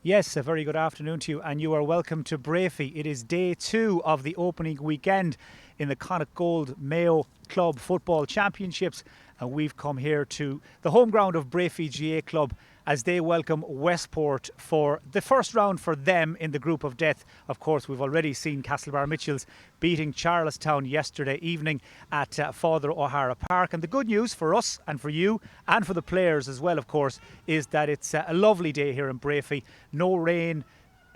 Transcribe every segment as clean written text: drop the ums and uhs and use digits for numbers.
Yes, a very good afternoon to you, and you are welcome to Breaffy. It is day 2 of the opening weekend in the Connacht Gold Mayo Club Football Championships, and we've come here to the home ground of Breaffy GAA Club as they welcome Westport for the first round for them in the group of death. Of course, we've already seen Castlebar Mitchells beating Charlestown yesterday evening at Father O'Hara Park. And the good news for us and for you and for the players as well, of course, is that it's a lovely day here in Breaffy. No rain.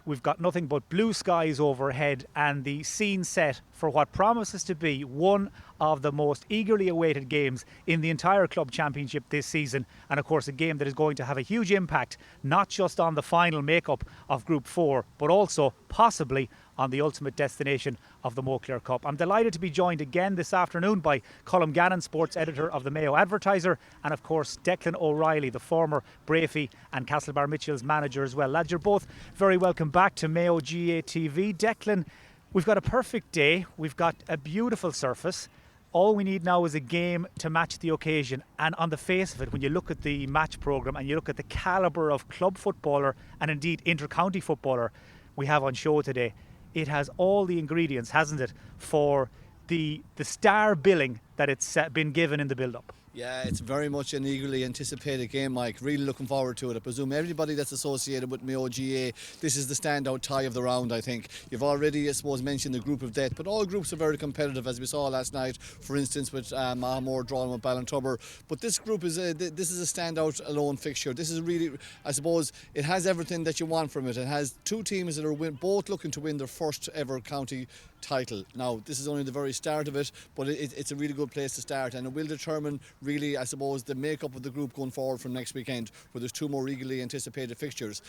We've got nothing but blue skies overhead and the scene set for what promises to be one of the most eagerly awaited games in the entire club championship this season. And of course, a game that is going to have a huge impact, not just on the final makeup of Group 4, but also possibly on the ultimate destination of the Mo-Clare Cup. I'm delighted to be joined again this afternoon by Colm Gannon, sports editor of the Mayo Advertiser, and of course Declan O'Reilly, the former Breaffy and Castlebar Mitchells manager as well. Lads, you're both very welcome back to Mayo GAA TV. Declan, we've got a perfect day. We've got a beautiful surface. All we need now is a game to match the occasion. And on the face of it, when you look at the match programme and you look at the calibre of club footballer and indeed inter-county footballer we have on show today, it has all the ingredients, hasn't it, for the star billing that it's been given in the build-up. Yeah, it's very much an eagerly anticipated game, Mike. Really looking forward to it. I presume everybody that's associated with Mayo GAA, this is the standout tie of the round, I think. You've already, I suppose, mentioned the group of death, but all groups are very competitive, as we saw last night, for instance, with Mahamore drawing with Ballintubber. But this group is a standout alone fixture. This is really, I suppose, it has everything that you want from it. It has two teams that are both looking to win their first ever county title. Now, this is only the very start of it, but it's a really good place to start, and it will determine really, I suppose, the makeup of the group going forward from next weekend, where there's two more eagerly anticipated fixtures.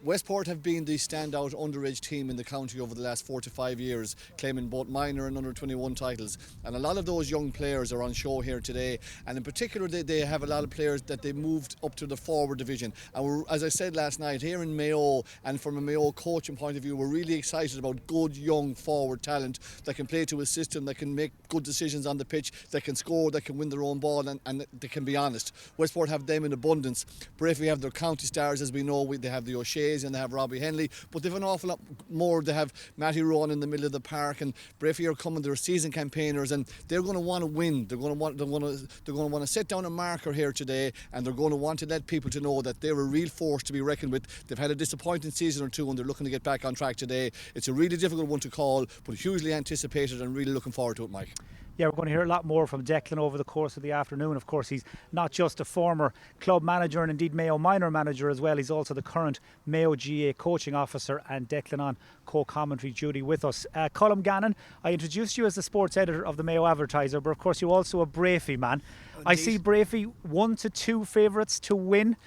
Westport have been the standout underage team in the county over the last 4 to 5 years, claiming both minor and under 21 titles, and a lot of those young players are on show here today, and in particular they have a lot of players that they moved up to the forward division. And we're, as I said last night, here in Mayo, and from a Mayo coaching point of view, we're really excited about good young forward talent that can play to a system, that can make good decisions on the pitch, that can score, that can win their own ball, and they can be honest. Westport have them in abundance. Breaffy have their county stars, as we know. They have the O'Shea's and they have Robbie Henley, but they've an awful lot more. They have Matty Rowan in the middle of the park, and Breaffy are coming. They're season campaigners, and they're going to want to win. They're going to want to set down a marker here today, and they're going to want to let people to know that they're a real force to be reckoned with. They've had a disappointing season or two, and they're looking to get back on track today. It's a really difficult one to call, but hugely anticipated, and really looking forward to it, Mike. Yeah, we're going to hear a lot more from Declan over the course of the afternoon. Of course, he's not just a former club manager and indeed Mayo minor manager as well. He's also the current Mayo GAA coaching officer, and Declan on co-commentary duty with us. Colm Gannon, I introduced you as the sports editor of the Mayo Advertiser, but of course you're also a Breaffy man. Indeed. I see Breaffy 1 to 2 favourites to win.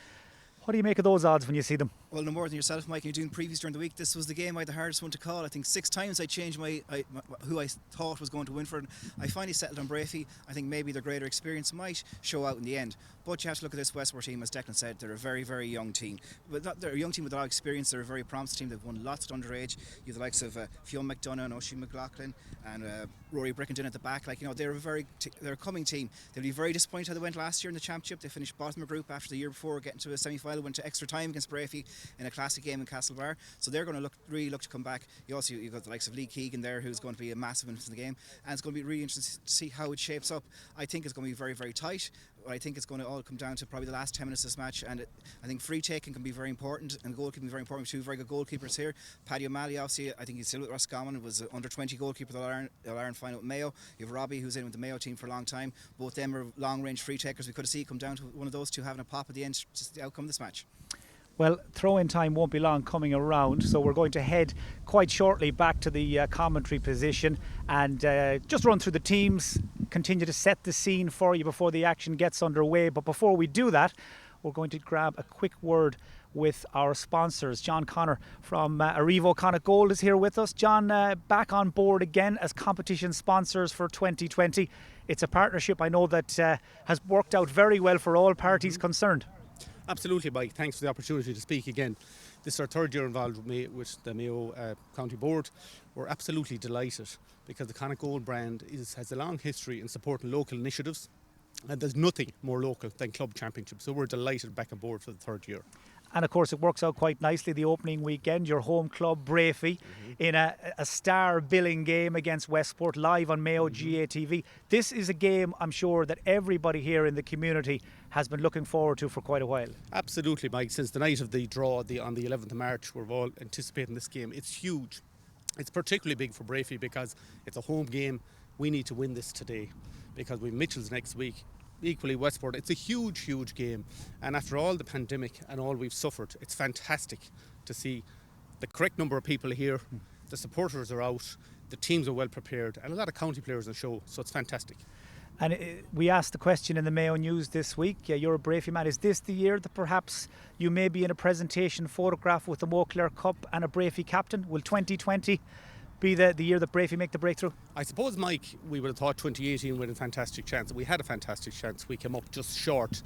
What do you make of those odds when you see them? Well, no more than yourself, Mike. You're doing previews during the week. This was the game I had the hardest one to call. I think 6 times I changed who I thought was going to win for it. I finally settled on Breaffy. I think maybe their greater experience might show out in the end. But you have to look at this Westport team, as Declan said. They're a very, very young team. But they're a young team with a lot of experience. They're a very promising team. They've won lots at underage. You have the likes of Fionn McDonough and Oisin McLaughlin and Rory Brickenden at the back. They're a coming team. They'll be very disappointed how they went last year in the championship. They finished bottom of the group after the year before, getting to a semi-final, went to extra time against Breaffy in a classic game in Castlebar. So they're going to really look to come back. You've got the likes of Lee Keegan there, who's going to be a massive influence in the game, and it's going to be really interesting to see how it shapes up. I think it's going to be very, very tight. I think it's going to all come down to probably the last 10 minutes of this match, and I think free taking can be very important, and goalkeeping can be very important. Two very good goalkeepers here. Paddy O'Malley, obviously, I think he's still with Roscommon, was under 20 goalkeeper of the All-Ireland final with Mayo. You have Robbie, who's in with the Mayo team for a long time. Both them are long-range free takers. We could have seen it come down to one of those two having a pop at the end, just the outcome of this match. Well, throw-in time won't be long coming around, so we're going to head quite shortly back to the commentary position and just run through the teams, continue to set the scene for you before the action gets underway. But before we do that, we're going to grab a quick word with our sponsors. John Connor from Arrivo Connacht Gold is here with us. John, back on board again as competition sponsors for 2020. It's a partnership I know that has worked out very well for all parties concerned. Absolutely, Mike. Thanks for the opportunity to speak again. This is our third year involved with the Mayo County Board. We're absolutely delighted because the Connacht Gold brand has a long history in supporting local initiatives, and there's nothing more local than club championships. So we're delighted back on board for the third year. And of course, it works out quite nicely the opening weekend. Your home club, Breaffy, in a star billing game against Westport, live on Mayo GAA TV. This is a game I'm sure that everybody here in the community has been looking forward to for quite a while. Absolutely, Mike. Since the night of the draw on the 11th of March, we're all anticipating this game. It's huge. It's particularly big for Breaffy because it's a home game. We need to win this today because we've Mitchell's next week. Equally Westport. It's a huge, huge game. And after all the pandemic and all we've suffered, it's fantastic to see the correct number of people here. The supporters are out. The teams are well prepared. And a lot of county players on show. So it's fantastic. And we asked the question in the Mayo News this week. You're a Breaffy man. Is this the year that perhaps you may be in a presentation photograph with the Moncler Cup and a Breaffy captain? Will 2020 be the year that Breaffy make the breakthrough? I suppose, Mike, we would have thought 2018 we had a fantastic chance. We had a fantastic chance. We came up just short.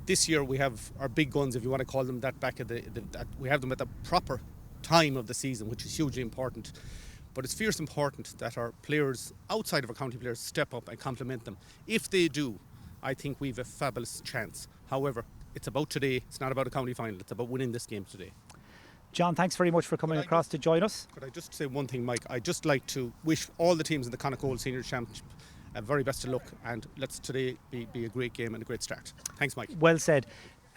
This year we have our big guns, if you want to call them that, back at we have them at the proper time of the season, which is hugely important. But it's fierce important that our players, outside of our county players, step up and complement them. If they do, I think we've a fabulous chance. However, it's about today. It's not about a county final. It's about winning this game today. John, thanks very much for coming across to join us. Could I just say one thing, Mike? I'd just like to wish all the teams in the Connacht Gold Senior Championship very best of luck, and let's today be a great game and a great start. Thanks, Mike. Well said.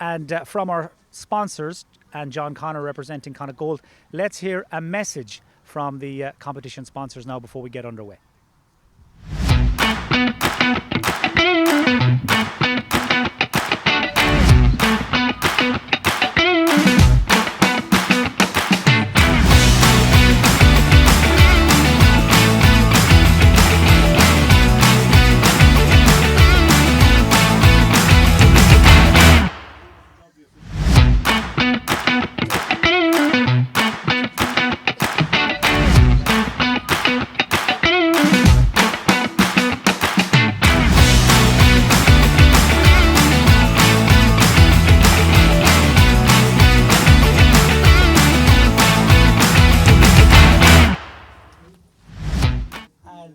And from our sponsors, and John Connor representing Connacht Gold, let's hear a message from the competition sponsors now before we get underway.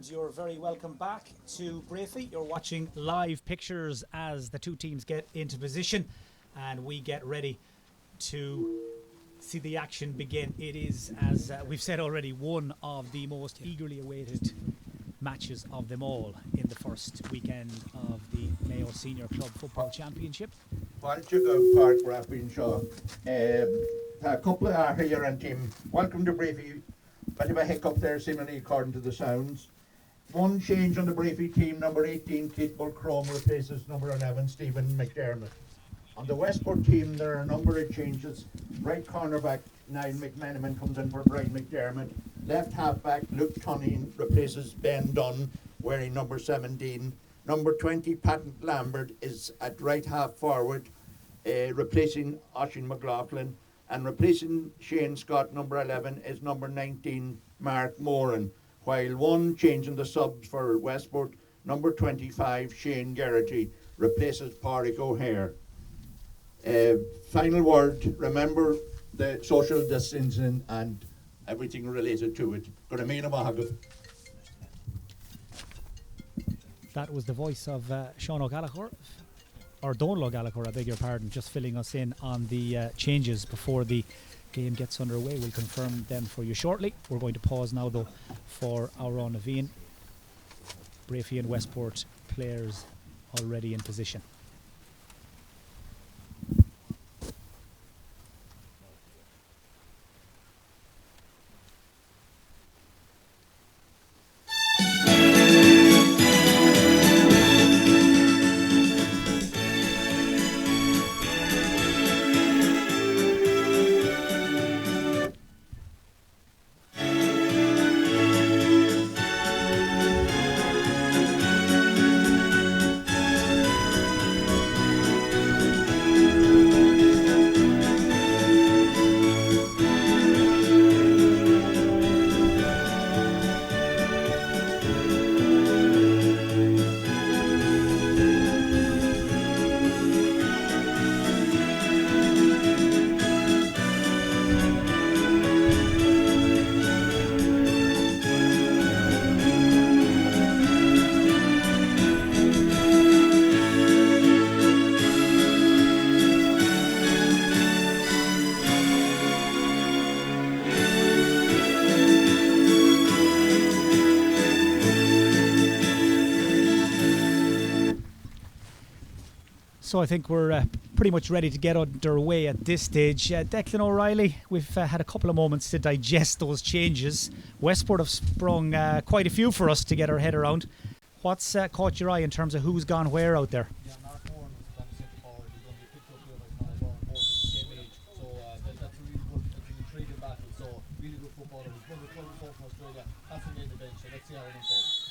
You're very welcome back to Breaffy. You're watching live pictures as the two teams get into position and we get ready to see the action begin. It is, as we've said already, one of the most eagerly awaited matches of them all in the first weekend of the Mayo Senior Club Football Championship. Well, Chico Park, Breaffy and Shaw. A couple of our here and team. Welcome to Breaffy. Bit of a hiccup there, seemingly, according to the sounds. One change on the Breaffy team, number 18, Keith Chrome replaces number 11, Stephen McDermott. On the Westport team, there are a number of changes. Right cornerback, Niall McMenamin comes in for Brian McDermott. Left halfback, Luke Tunney replaces Ben Dunn, wearing number 17. Number 20, Patrick Lambert, is at right half forward, replacing Oisin McLaughlin. And replacing Shane Scott, number 11, is number 19, Mark Moran. While one change in the subs for Westport, number 25, Shane Garrity, replaces Pádraig O'Hare. Final word, remember the social distancing and everything related to it. That was the voice of Sean O'Gallagher, or Donal O'Gallagher, I beg your pardon, just filling us in on the changes before the game gets underway. We'll confirm them for you shortly. We're going to pause now though for our own Naveen. Breaffy and Westport players already in position. So I think we're pretty much ready to get underway at this stage. Declan O'Reilly, we've had a couple of moments to digest those changes. Westport have sprung quite a few for us to get our head around. What's caught your eye in terms of who's gone where out there? Yeah, Mark Moran is on the centre forward. He's going to be picked up here by Conor Byrne, both at the same age. So that's a really good, it's an intriguing battle. So really good footballer. He's won the club before from Australia. Hasn't made the bench, so let's see how it unfolds.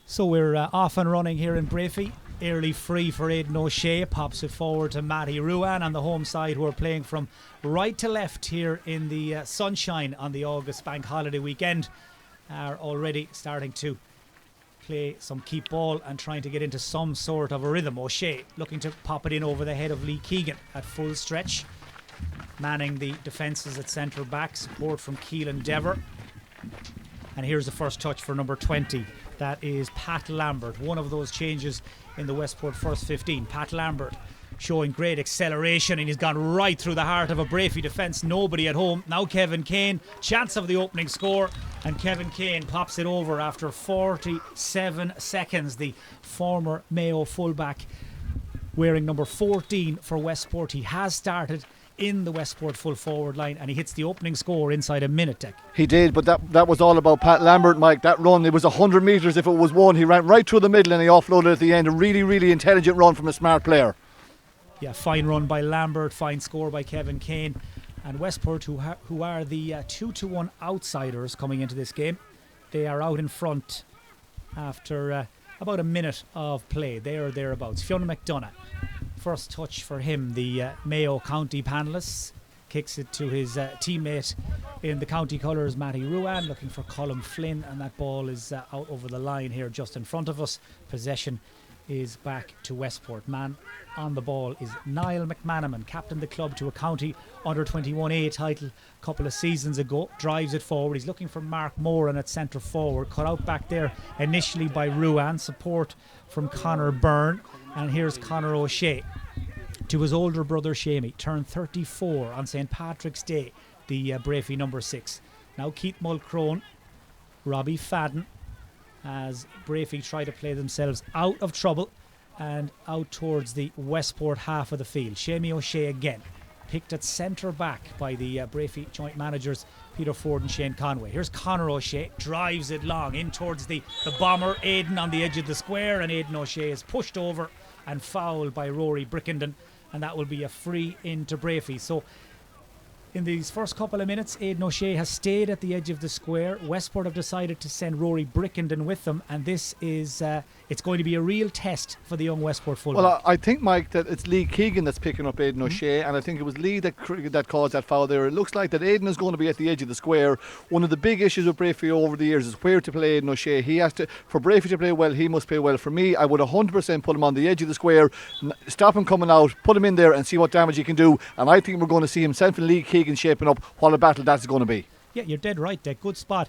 So we're off and running here in Breaffy. Early free for Aidan O'Shea, pops it forward to Matty Ruan on the home side, who are playing from right to left here in the sunshine on the August bank holiday weekend. Are already starting to play some keep ball and trying to get into some sort of a rhythm. O'Shea looking to pop it in over the head of Lee Keegan at full stretch, manning the defences at centre back, support from Keelan Dever. And here's the first touch for number 20. That is Pat Lambert, one of those changes in the Westport first 15. Pat Lambert showing great acceleration, and he's gone right through the heart of a Breaffy defence. Nobody at home. Now Kevin Kane, chance of the opening score, and Kevin Kane pops it over after 47 seconds. The former Mayo fullback wearing number 14 for Westport. He has started in the Westport full forward line, and he hits the opening score inside a minute, Dick. He did, but that was all about Pat Lambert, Mike. That run, it was 100 metres if it was one. He ran right through the middle and he offloaded at the end. A really, really intelligent run from a smart player. Yeah, fine run by Lambert, fine score by Kevin Kane. And Westport, who are the 2-1 outsiders coming into this game, they are out in front after about a minute of play. They are thereabouts. Fionn McDonough, first touch for him. The Mayo County panellists, kicks it to his teammate in the county colours, Matty Ruan, looking for Colm Flynn, and that ball is out over the line here just in front of us. Possession is back to Westport. Man on the ball is Niall McManaman, captained the club to a county under 21A title a couple of seasons ago. Drives it forward. He's looking for Mark Moran at centre forward, cut out back there initially by Ruan. Support from Conor Byrne, and here's Conor O'Shea to his older brother Shamey, turned 34 on St Patrick's Day, the Breaffy number 6. Now Keith Mulcrone, Robbie Fadden, as Breaffy try to play themselves out of trouble and out towards the Westport half of the field. Shamey O'Shea again, picked at centre back by the Breaffy joint managers Peter Ford and Shane Conway. Here's Conor O'Shea, drives it long in towards the bomber Aidan on the edge of the square, and Aidan O'Shea is pushed over and fouled by Rory Brickenden, and that will be a free into Breaffy. So in these first couple of minutes, Aidan O'Shea has stayed at the edge of the square. Westport have decided to send Rory Brickenden with them, and this is it's going to be a real test for the young Westport fullback. Well, I think, Mike, that it's Lee Keegan that's picking up Aidan O'Shea, and I think it was Lee that caused that foul there. It looks like that Aidan is going to be at the edge of the square. One of the big issues with Breaffy over the years is where to play Aidan O'Shea. He has to, for Breaffy to play well, he must play well. For me, I would 100% put him on the edge of the square, stop him coming out, put him in there and see what damage he can do, and I think we're going to see himself and Lee Keegan shaping up what a battle that's going to be. Yeah, you're dead right, Dick. Good spot.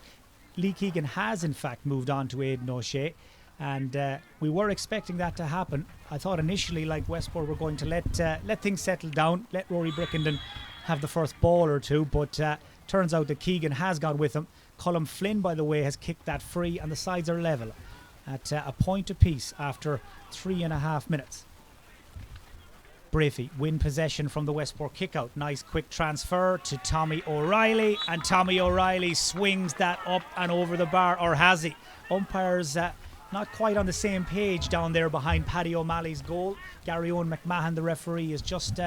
Lee Keegan has in fact moved on to Aidan O'Shea, and we were expecting that to happen. I thought initially, like Westport, were going to let things settle down, let Rory Brickenden have the first ball or two, but turns out that Keegan has gone with him. Colm Flynn, by the way, has kicked that free, and the sides are level at a point apiece after 3.5 minutes. Breaffy win possession from the Westport kick-out. Nice quick transfer to Tommy O'Reilly, and Tommy O'Reilly swings that up and over the bar, or has he? Umpires not quite on the same page down there behind Paddy O'Malley's goal. Gary Owen McMahon, the referee, is just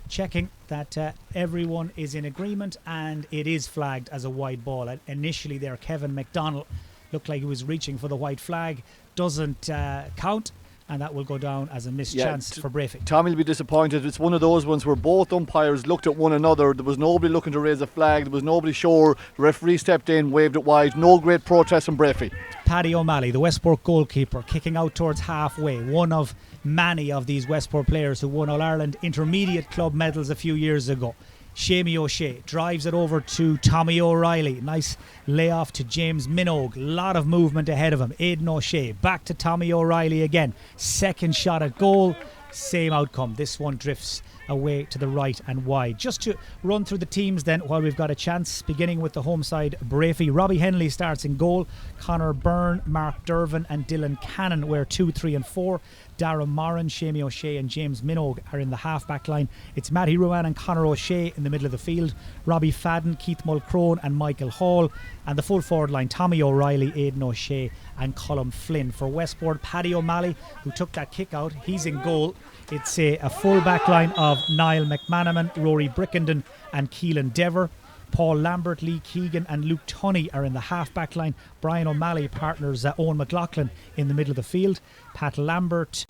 checking that everyone is in agreement, and it is flagged as a wide ball. Initially there, Kevin McDonald looked like he was reaching for the white flag. Doesn't count, and that will go down as a missed chance for Breaffy. Tommy will be disappointed. It's one of those ones where both umpires looked at one another. There was nobody looking to raise a flag. There was nobody sure. The referee stepped in, waved it wide. No great protest from Breaffy. Paddy O'Malley, the Westport goalkeeper, kicking out towards halfway. One of many of these Westport players who won All-Ireland Intermediate Club medals a few years ago. Shamey O'Shea drives it over to Tommy O'Reilly. Nice layoff to James Minogue. Lot of movement ahead of him. Aidan O'Shea back to Tommy O'Reilly again. Second shot at goal. Same outcome. This one drifts away to the right and wide. Just to run through the teams then while we've got a chance, beginning with the home side, Breaffy. Robbie Henley starts in goal. Conor Byrne, Mark Dervin and Dylan Cannon were 2, 3 and 4. Darren Moran, Shamie O'Shea and James Minogue are in the half-back line. It's Matty Ruan and Conor O'Shea in the middle of the field. Robbie Fadden, Keith Mulcrone and Michael Hall. And the full forward line, Tommy O'Reilly, Aidan O'Shea and Colm Flynn. For Westport, Paddy O'Malley, who took that kick out, he's in goal. It's a full back line of Niall McManaman, Rory Brickenden and Keelan Dever. Paul Lambert, Lee Keegan and Luke Tunney are in the half-back line. Brian O'Malley partners Owen McLaughlin in the middle of the field. Pat Lambert,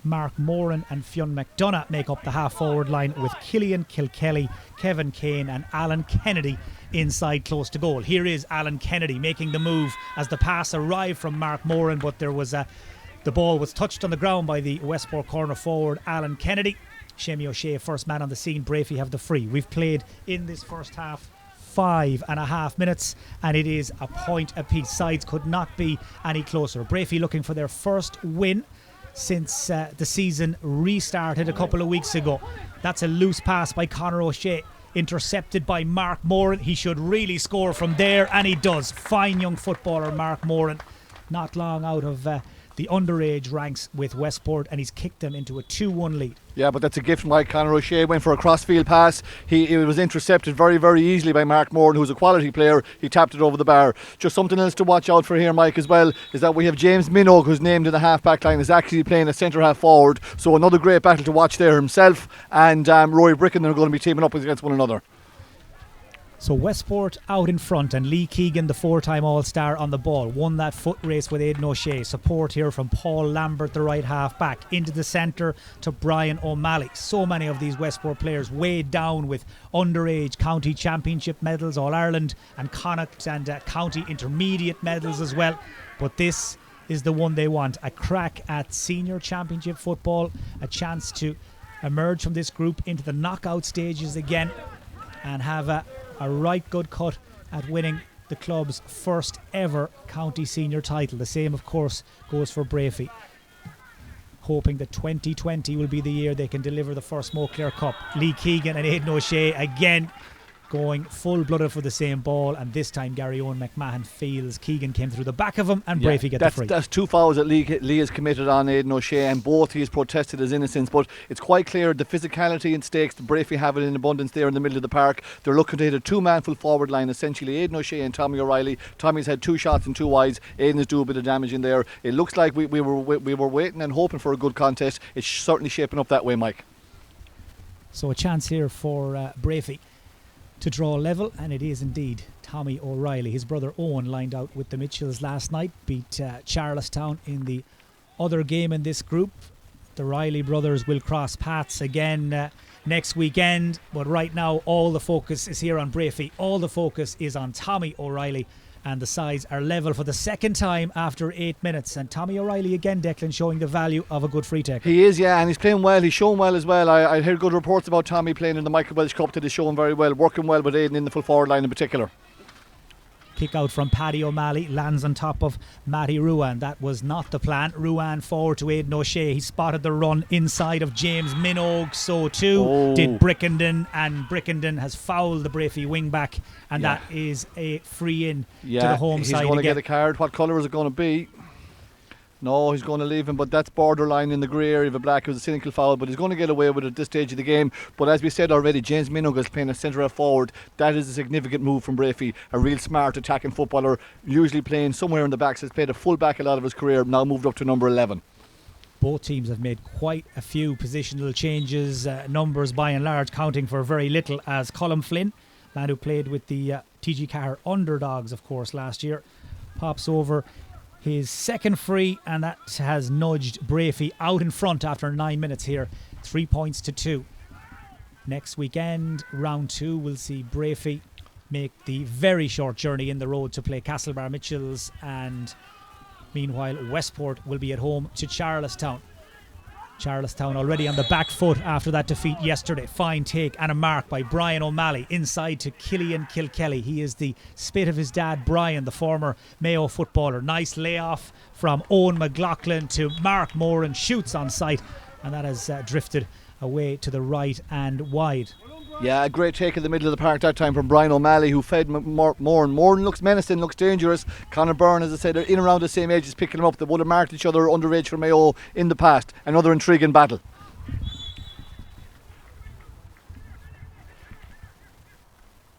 Mark Moran and Fionn McDonough make up the half-forward line, with Killian Kilkelly, Kevin Kane and Alan Kennedy inside close to goal. Here is Alan Kennedy making the move as the pass arrived from Mark Moran, but there was the ball was touched on the ground by the Westport corner forward Alan Kennedy. Shamie O'Shea, first man on the scene. Breaffy have the free. We've played in this first half 5.5 minutes and it is a point apiece. Sides could not be any closer. Breaffy looking for their first win since the season restarted a couple of weeks ago. That's a loose pass by Conor O'Shea, intercepted by Mark Moran. He should really score from there, and he does. Fine young footballer Mark Moran, not long out of the underage ranks with Westport, and he's kicked them into a 2-1 lead. Yeah, but that's a gift from Mike. Conor O'Shea went for a crossfield pass. He was intercepted very, very easily by Mark Moran, who's a quality player. He tapped it over the bar. Just something else to watch out for here, Mike, as well, is that we have James Minogue, who's named in the half-back line, is actually playing a centre-half forward. So another great battle to watch there. Himself and Rory Brickenden are going to be teaming up against one another. So Westport out in front, and Lee Keegan, the 4-time All-Star, on the ball, won that foot race with Aidan O'Shea. Support here from Paul Lambert, the right half back, into the centre to Brian O'Malley. So many of these Westport players weighed down with underage county championship medals, All-Ireland and Connacht and county intermediate medals as well. But this is the one they want, a crack at senior championship football, a chance to emerge from this group into the knockout stages again and have a right good cut at winning the club's first ever county senior title. The same, of course, goes for Breaffy, hoping that 2020 will be the year they can deliver the first Moclair Cup. Lee Keegan and Aidan O'Shea again going full-blooded for the same ball, and this time Gary Owen McMahon feels Keegan came through the back of him and Breaffy get the free. That's 2 fouls that Lee has committed on Aidan O'Shea, and both he has protested his innocence, but it's quite clear the physicality and stakes that Breaffy have it in abundance there in the middle of the park. They're looking to hit a 2-man full forward line, essentially Aidan O'Shea and Tommy O'Reilly. Tommy's had 2 shots and 2 wides. Aidan is doing a bit of damage in there. It looks like we were waiting and hoping for a good contest. It's certainly shaping up that way, Mike. So a chance here for Breaffy to draw level, and it is indeed Tommy O'Reilly. His brother Owen lined out with the Mitchells last night, beat Charlestown in the other game in this group. The Riley brothers will cross paths again next weekend, but right now all the focus is here on Breaffy. All the focus is on Tommy O'Reilly, and the sides are level for the second time after 8 minutes. And Tommy O'Reilly again, Declan, showing the value of a good free taker. He is, yeah, and he's playing well. He's shown well as well. I heard good reports about Tommy playing in the Michael Welsh Cup that he's shown very well, working well with Aidan in the full forward line in particular. Kick out from Paddy O'Malley, lands on top of Matty Ruan. That was not the plan. Ruan forward to Aidan O'Shea. He spotted the run inside of James Minogue. So too did Brickenden, and Brickenden has fouled the Breaffy wing back, and that is a free in to the home side. He's going to get a card. What colour is it going to be? No, he's going to leave him, but that's borderline in the grey area of a black. It was a cynical foul, but he's going to get away with it at this stage of the game. But as we said already, James Minogue is playing a centre forward. That is a significant move from Breaffy. A real smart attacking footballer, usually playing somewhere in the backs. Has played a full back a lot of his career, now moved up to number 11. Both teams have made quite a few positional changes, numbers by and large counting for very little, as Colm Flynn, man who played with the TG Carr underdogs, of course, last year, pops over his second free, and that has nudged Breaffy out in front after 9 minutes here. 3 points to 2. Next weekend, round 2, we'll see Breaffy make the very short journey in the road to play Castlebar Mitchells, and meanwhile Westport will be at home to Charlestown. Charlestown already on the back foot after that defeat yesterday. Fine take and a mark by Brian O'Malley inside to Killian Kilkelly. He is the spit of his dad Brian, the former Mayo footballer. Nice layoff from Owen McLaughlin to Mark Moran, shoots on sight, and that has drifted away to the right and wide. Yeah, a great take in the middle of the park that time from Brian O'Malley, who fed more and more and looks menacing, looks dangerous. Conor Byrne, as I said, they're in around the same age as picking them up. They would have marked each other underage for Mayo in the past. Another intriguing battle.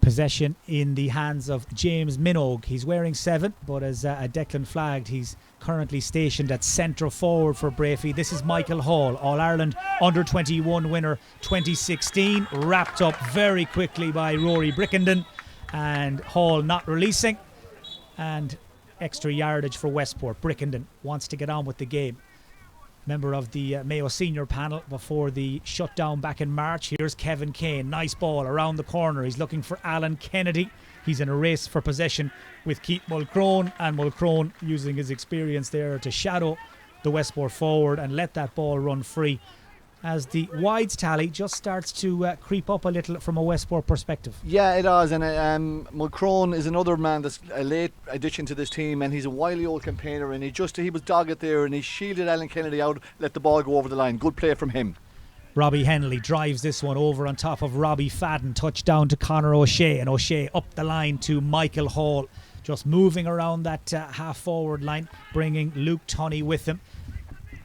Possession in the hands of James Minogue. He's wearing 7, but as Declan flagged, he's currently stationed at centre forward for Breaffy. This is Michael Hall, All-Ireland Under-21 winner 2016, wrapped up very quickly by Rory Brickenden, and Hall not releasing, and extra yardage for Westport. Brickenden wants to get on with the game. Member of the Mayo senior panel before the shutdown back in March. Here's Kevin Kane, nice ball around the corner. He's looking for Alan Kennedy. He's in a race for possession with Keith Mulcrone, and Mulcrone using his experience there to shadow the Westport forward and let that ball run free, as the wides tally just starts to creep up a little from a Westport perspective. Yeah, it does, and Mulcrone is another man that's a late addition to this team, and he's a wily old campaigner, and he was dogged there, and he shielded Alan Kennedy out, let the ball go over the line. Good play from him. Robbie Henley drives this one over on top of Robbie Fadden, touchdown to Conor O'Shea, and O'Shea up the line to Michael Hall, just moving around that half forward line, bringing Luke Tunney with him.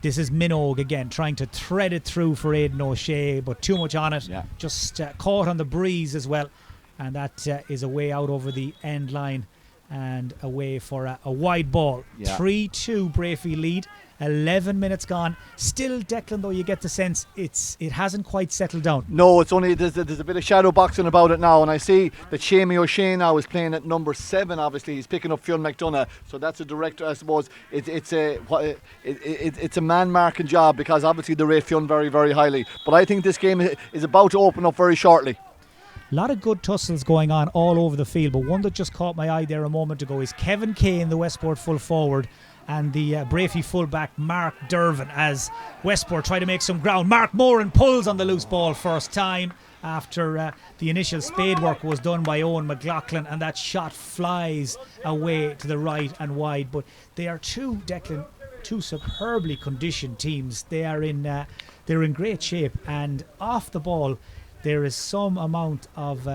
This is Minogue again, trying to thread it through for Aidan O'Shea, but too much on it. Yeah. Just caught on the breeze as well. And that is a way out over the end line and away for a wide ball. Yeah. 3-2 Breaffy lead. 11 minutes gone. Still, Declan, though, you get the sense it hasn't quite settled down. No, it's only there's a bit of shadow boxing about it now, and I see that Shamey O'Shea now is playing at number 7. Obviously, he's picking up Fionn McDonough, so that's a direct, I suppose. It's a man marking job, because obviously they rate Fionn very, very highly. But I think this game is about to open up very shortly. A lot of good tussles going on all over the field, but one that just caught my eye there a moment ago is Kevin Kane, the Westport full forward, and the Breaffy fullback Mark Dervin, as Westport try to make some ground. Mark Moran pulls on the loose ball first time after the initial spade work was done by Owen McLaughlin, and that shot flies away to the right and wide. But they are two superbly conditioned teams. They're in great shape, and off the ball there is some amount of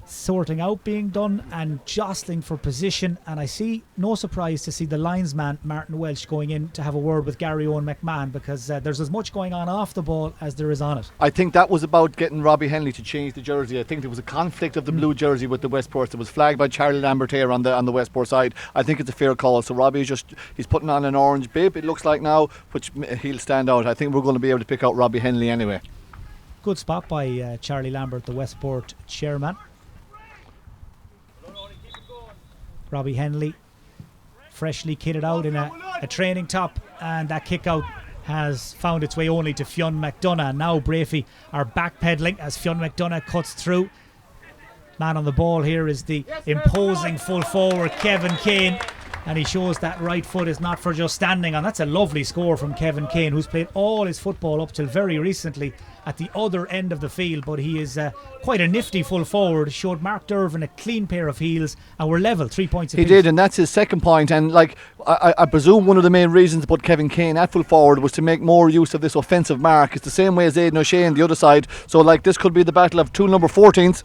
sorting out being done and jostling for position, and I see no surprise to see the linesman Martin Welsh going in to have a word with Gary Owen McMahon, because there's as much going on off the ball as there is on it. I think that was about getting Robbie Henley to change the jersey. I think there was a conflict of the blue jersey with the Westport. It was flagged by Charlie Lambert here on the Westport side. I think it's a fair call. So Robbie he's putting on an orange bib, it looks like now, which he'll stand out. I think we're going to be able to pick out Robbie Henley anyway. Good spot by Charlie Lambert, the Westport chairman. Robbie Henley, freshly kitted out in a training top, and that kick out has found its way only to Fionn McDonough. Now Breaffy are backpedaling as Fionn McDonough cuts through. Man on the ball here is the imposing full forward Kevin Kane, and he shows that right foot is not for just standing on. That's a lovely score from Kevin Kane, who's played all his football up till very recently at the other end of the field, but he is quite a nifty full forward. Showed Mark Dervin a clean pair of heels, and we're level, 3 points apiece. He did, and that's his second point. And I presume one of the main reasons to put Kevin Kane at full forward was to make more use of this offensive mark. It's the same way as Aidan O'Shea on the other side, so this could be the battle of two number 14s.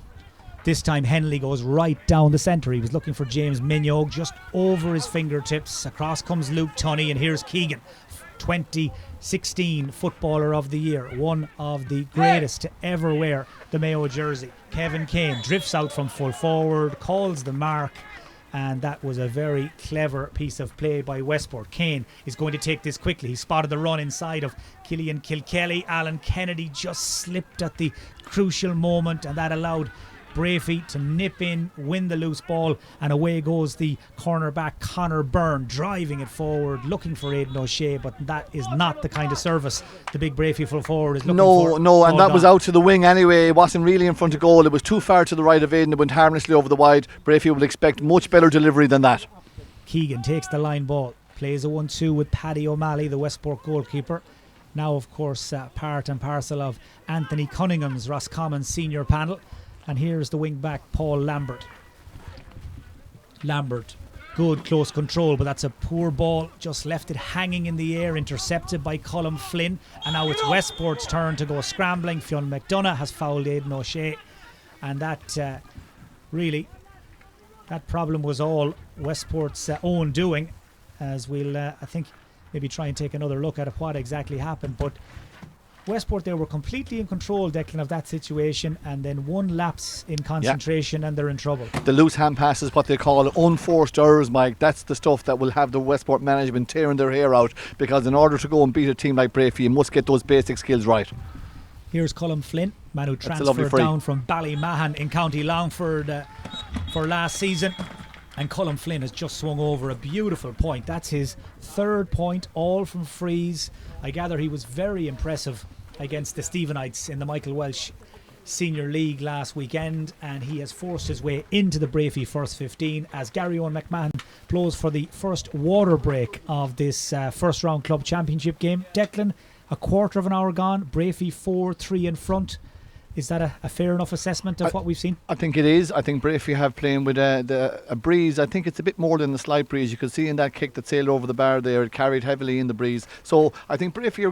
This time Henley goes right down the centre. He was looking for James Minogue, just over his fingertips. Across comes Luke Tunney, and here's Keegan, 2016 Footballer of the Year, one of the greatest to ever wear the Mayo jersey. Kevin Kane drifts out from full forward, calls the mark, and that was a very clever piece of play by Westport. Kane is going to take this quickly. He spotted the run inside of Killian Kilkelly. Alan Kennedy just slipped at the crucial moment, and that allowed Breaffy to nip in, win the loose ball, and away goes the cornerback Conor Byrne, driving it forward, looking for Aidan O'Shea, but that is not the kind of service the big Breaffy full forward is looking for. No, and that was out to the wing anyway. It wasn't really in front of goal. It was too far to the right of Aidan. It went harmlessly over the wide. Breaffy would expect much better delivery than that. Keegan takes the line ball, plays a 1-2 with Paddy O'Malley, the Westport goalkeeper. Now, of course, part and parcel of Anthony Cunningham's Roscommon senior panel. And here's the wing back Paul Lambert. Lambert good close control, but that's a poor ball, just left it hanging in the air, intercepted by Colm Flynn, and now it's Westport's turn to go scrambling. Fionn McDonough has fouled Aidan O'Shea, and that problem was all Westport's own doing, as we'll I think maybe try and take another look at what exactly happened. But Westport, they were completely in control, Declan, of that situation, and then one lapse in concentration and they're in trouble. The loose hand pass is what they call unforced errors, Mike. That's the stuff that will have the Westport management tearing their hair out, because in order to go and beat a team like Breaffy, you must get those basic skills right. Here's Colm Flynn, man who transferred down from Ballymahan in County Longford for last season. And Colm Flynn has just swung over a beautiful point. That's his third point, all from frees. I gather he was very impressive against the Stephenites in the Michael Welsh Senior League last weekend, and he has forced his way into the Breaffy first 15 as Gary Owen McMahon blows for the first water break of this first round club championship game. Declan, a quarter of an hour gone, Breaffy 4-3 in front. Is that a fair enough assessment of what we've seen? I think it is. I think Breaffy have playing with a breeze. I think it's a bit more than the slight breeze. You could see in that kick that sailed over the bar there, it carried heavily in the breeze. So I think Breaffy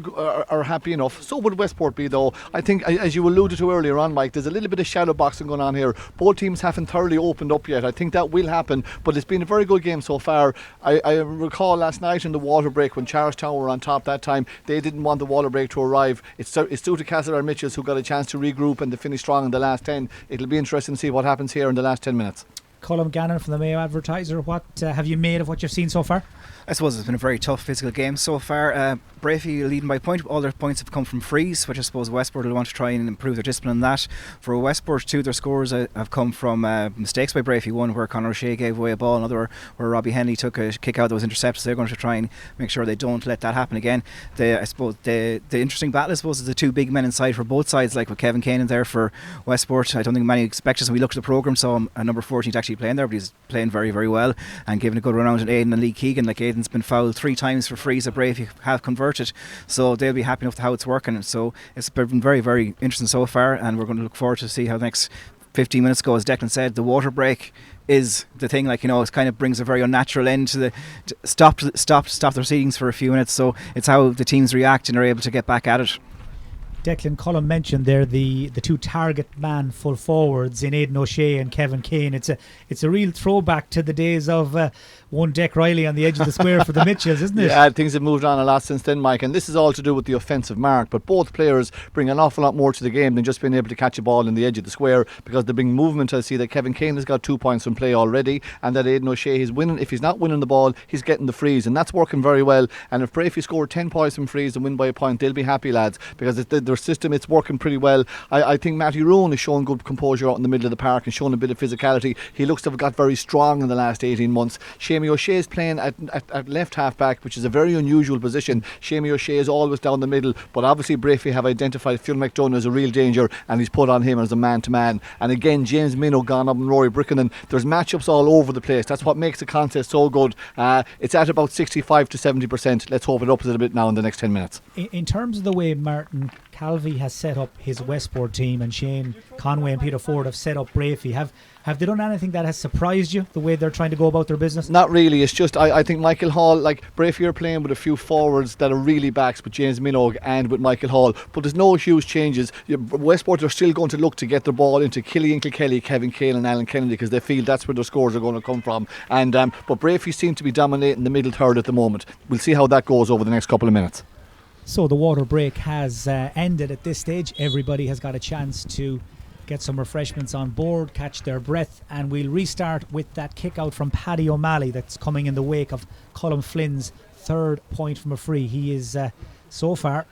are happy enough. So would Westport be, though. I think, as you alluded to earlier on, Mike, there's a little bit of shadow boxing going on here. Both teams haven't thoroughly opened up yet. I think that will happen, but it's been a very good game so far. I recall last night in the water break when Charlestown were on top that time, they didn't want the water break to arrive. It's suited Castlebar Mitchells who got a chance to regroup and to finish strong in the last 10. It'll be interesting to see what happens here in the last 10 minutes. Colm Gannon from the Mayo Advertiser, what have you made of what you've seen so far? I suppose it's been a very tough physical game so far. Breaffy leading by point. All their points have come from frees, which I suppose Westport will want to try and improve their discipline on that. For Westport, two of their scores have come from mistakes by Breaffy. One where Conor O'Shea gave away a ball, another where Robbie Henley took a kick out that was intercepted. So they're going to try and make sure they don't let that happen again. I suppose the interesting battle, I suppose, is the two big men inside for both sides, like with Kevin Kane in there for Westport. I don't think many expected, when we looked at the programme, saw a number 14 actually playing there, but he's playing very, very well and giving a good run out at Aidan and Lee Keegan. Like, Aidan's been fouled 3 times for frees that Breaffy have converted, so they'll be happy enough with how it's working. So it's been very, very interesting so far, and we're going to look forward to see how the next 15 minutes go. As Declan said, the water break is the thing, like, you know, it kind of brings a very unnatural end to the stop the proceedings for a few minutes, so it's how the teams react and are able to get back at it. Declan, Colm mentioned there the two target man full forwards in Aidan O'Shea and Kevin Kane. It's a real throwback to the days of one Dec Riley on the edge of the square for the Mitchells, isn't it? Yeah, things have moved on a lot since then, Mike, and this is all to do with the offensive mark, but both players bring an awful lot more to the game than just being able to catch a ball in the edge of the square, because they bring movement. I see that Kevin Kane has got 2 points from play already, and that Aidan O'Shea is winning. If he's not winning the ball, he's getting the frees, and that's working very well. And if Breaffy score 10 points from frees and win by a point, they'll be happy, lads, because their system, it's working pretty well. I think Matty Rowan is showing good composure out in the middle of the park and showing a bit of physicality. He looks to have got very strong in the last 18 months. Shamey O'Shea is playing at left half back, which is a very unusual position. Shamey O'Shea is always down the middle, but obviously Breaffy have identified Fionn McDonough as a real danger, and he's put on him as a man-to-man. And again, James Minnow gone up and Rory Brickenan. There's matchups all over the place. That's what makes the contest so good. It's at about 65 to 70%. Let's hope it ups it a bit now in the next 10 minutes. In terms of the way Martin Calvey has set up his Westport team, and Shane Conway and Peter Ford have set up Breaffy, have they done anything that has surprised you, the way they're trying to go about their business? Not really. It's just I think Michael Hall, like Breaffy, are playing with a few forwards that are really backs with James Minogue and with Michael Hall, but there's no huge changes. Westport are still going to look to get the ball into Killian Kilkelly, Kevin Kane and Alan Kennedy, because they feel that's where their scores are going to come from. And but Breaffy seem to be dominating the middle third at the moment. We'll see how that goes over the next couple of minutes. So the water break has ended at this stage. Everybody has got a chance to get some refreshments on board, catch their breath, and we'll restart with that kick out from Paddy O'Malley that's coming in the wake of Colm Flynn's third point from a free. He is so far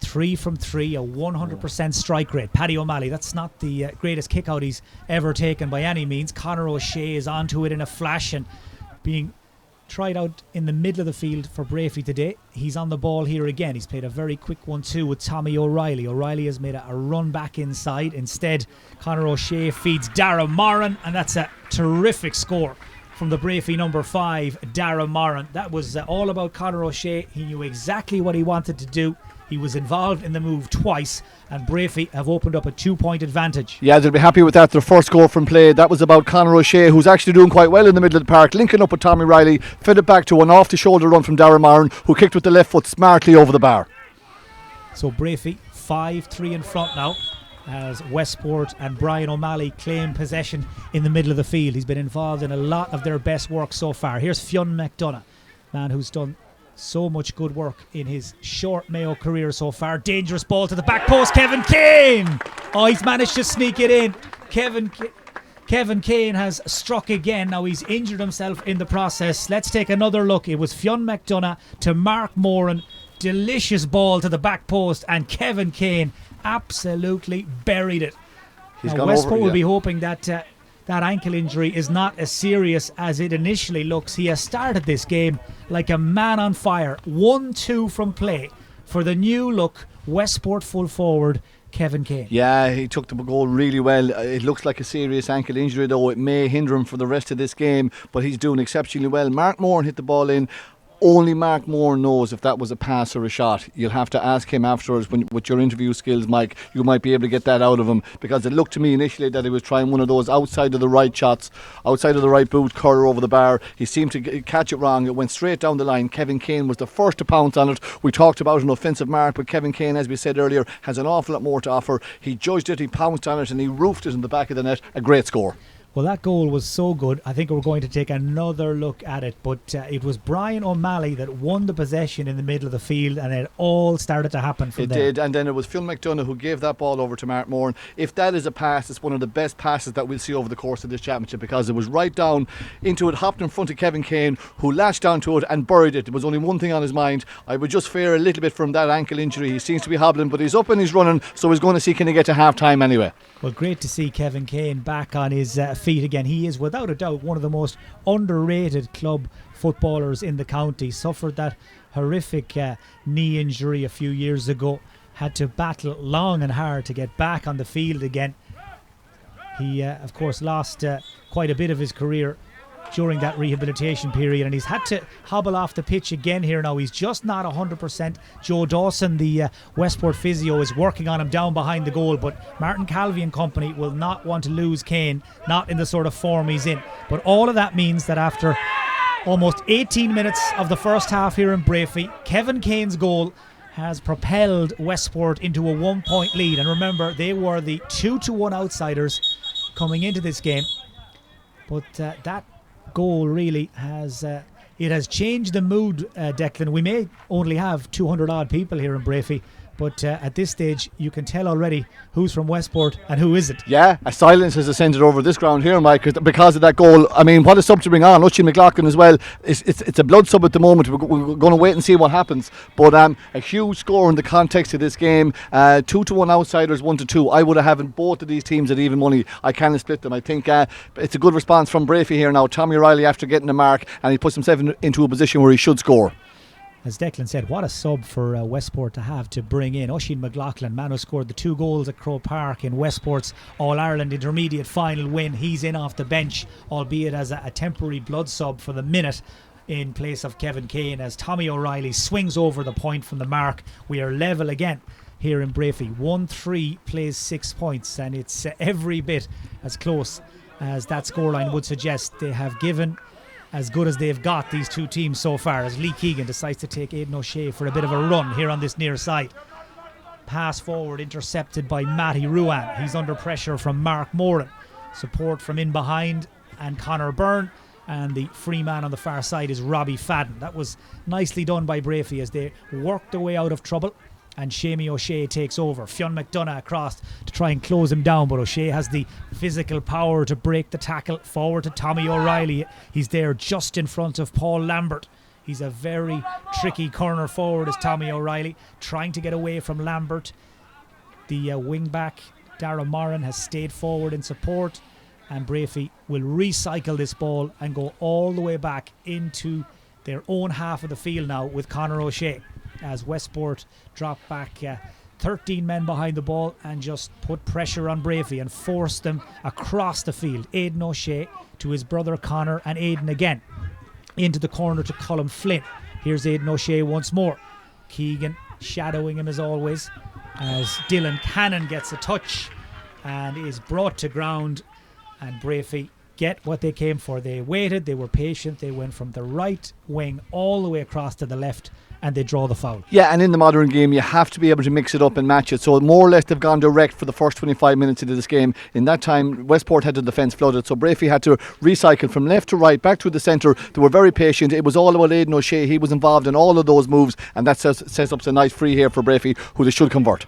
3 from 3, a 100% strike rate. Paddy O'Malley, that's not the greatest kick out he's ever taken by any means. Conor O'Shea is onto it in a flash and being tried out in the middle of the field for Breaffy today. He's on the ball here again. He's played a very quick 1-2 with Tommy O'Reilly. O'Reilly has made a run back inside. Instead, Conor O'Shea feeds Dara Moran, and that's a terrific score from the Breaffy number 5, Dara Moran. That was all about Conor O'Shea. He knew exactly what he wanted to do. He was involved in the move twice, and Breaffy have opened up a 2-point advantage. Yeah, they'll be happy with that. Their first score from play, that was about Conor O'Shea, who's actually doing quite well in the middle of the park, linking up with Tommy Riley, fed it back to an off-the-shoulder run from Darren Maron, who kicked with the left foot smartly over the bar. So Breaffy 5-3 in front now, as Westport and Brian O'Malley claim possession in the middle of the field. He's been involved in a lot of their best work so far. Here's Fionn McDonough, man who's done so much good work in his short Mayo career so far. Dangerous ball to the back post. Kevin Kane! Oh, he's managed to sneak it in. Kevin Kane has struck again. Now he's injured himself in the process. Let's take another look. It was Fionn McDonough to Mark Moran. Delicious ball to the back post, and Kevin Kane absolutely buried it. Now Westport will be hoping that that ankle injury is not as serious as it initially looks. He has started this game like a man on fire. 1-2 from play for the new look Westport full forward Kevin Kane. Yeah, he took the goal really well. It looks like a serious ankle injury, though. It may hinder him for the rest of this game, but he's doing exceptionally well. Mark Moran hit the ball in. Only Mark Moore knows if that was a pass or a shot. You'll have to ask him afterwards with your interview skills, Mike. You might be able to get that out of him, because it looked to me initially that he was trying one of those outside of the right shots, outside of the right boot, curler over the bar. He seemed to catch it wrong. It went straight down the line. Kevin Kane was the first to pounce on it. We talked about an offensive mark, but Kevin Kane, as we said earlier, has an awful lot more to offer. He judged it, he pounced on it, and he roofed it in the back of the net. A great score. Well, that goal was so good, I think we're going to take another look at it. But it was Brian O'Malley that won the possession in the middle of the field, and it all started to happen from there. It did, and then it was Phil McDonough who gave that ball over to Mark Moran. If that is a pass, it's one of the best passes that we'll see over the course of this championship, because it was right down into it, hopped in front of Kevin Kane, who latched onto it and buried it. There was only one thing on his mind. I would just fear a little bit from that ankle injury. He seems to be hobbling, but he's up and he's running, so he's going to see can he get to half-time anyway. Well, great to see Kevin Kane back on his feet again. He is without a doubt one of the most underrated club footballers in the county. Suffered that horrific knee injury a few years ago. Had to battle long and hard to get back on the field again. He, of course, lost quite a bit of his career during that rehabilitation period, and he's had to hobble off the pitch again here now. He's just not 100%. Joe Dawson, the Westport physio, is working on him down behind the goal, but Martin Calvi and company will not want to lose Kane, not in the sort of form he's in. But all of that means that after almost 18 minutes of the first half here in Breaffy, Kevin Kane's goal has propelled Westport into a 1-point lead. And remember, they were the 2-1 outsiders coming into this game, but that goal really has it has changed the mood, Declan. We may only have 200 odd people here in Breaffy, but at this stage you can tell already who's from Westport and who isn't. Yeah, a silence has ascended over this ground here, Mike, because of that goal. I mean, what a sub to bring on. Oisin McLaughlin as well. It's a blood sub at the moment. We're going to wait and see what happens, but a huge score in the context of this game. 2-1 outsiders, 1-2. I would have having both of these teams at even money. I can't split them. I think it's a good response from Breaffy here now. Tommy Riley after getting the mark, and he puts himself into a position where he should score. As Declan said, what a sub for Westport to have to bring in. Oisin McLaughlin, man who scored the 2 goals at Croke Park in Westport's All-Ireland Intermediate final win. He's in off the bench, albeit as a temporary blood sub for the minute in place of Kevin Kane, as Tommy O'Reilly swings over the point from the mark. We are level again here in Breaffy. 1-3 plays 6 points, and it's every bit as close as that scoreline would suggest. They have given as good as they've got, these two teams so far, as Lee Keegan decides to take Aidan O'Shea for a bit of a run here on this near side. Pass forward intercepted by Matty Ruan. He's under pressure from Mark Moran. Support from in behind and Conor Byrne, and the free man on the far side is Robbie Fadden. That was nicely done by Breaffy as they worked their way out of trouble, and Seamie O'Shea takes over. Fionn McDonough across to try and close him down, but O'Shea has the physical power to break the tackle. Forward to Tommy O'Reilly. He's there just in front of Paul Lambert. He's a very tricky corner forward, is Tommy O'Reilly, trying to get away from Lambert. The wing back Darren Moran has stayed forward in support, and Breaffy will recycle this ball and go all the way back into their own half of the field now with Conor O'Shea, as Westport drop back 13 men behind the ball and just put pressure on Breaffy and force them across the field. Aidan O'Shea to his brother Conor, and Aidan again into the corner to Colm Flynn. Here's Aidan O'Shea once more. Keegan shadowing him as always, as Dylan Cannon gets a touch and is brought to ground, and Breaffy get what they came for. They waited, they were patient, they went from the right wing all the way across to the left, and they draw the foul. Yeah, and in the modern game you have to be able to mix it up and match it, so more or less they've gone direct for the first 25 minutes into this game. In that time Westport had the defence flooded, so Breaffy had to recycle from left to right, back to the centre. They were very patient. It was all about Aidan O'Shea. He was involved in all of those moves, and that sets up a nice free here for Breaffy, who they should convert.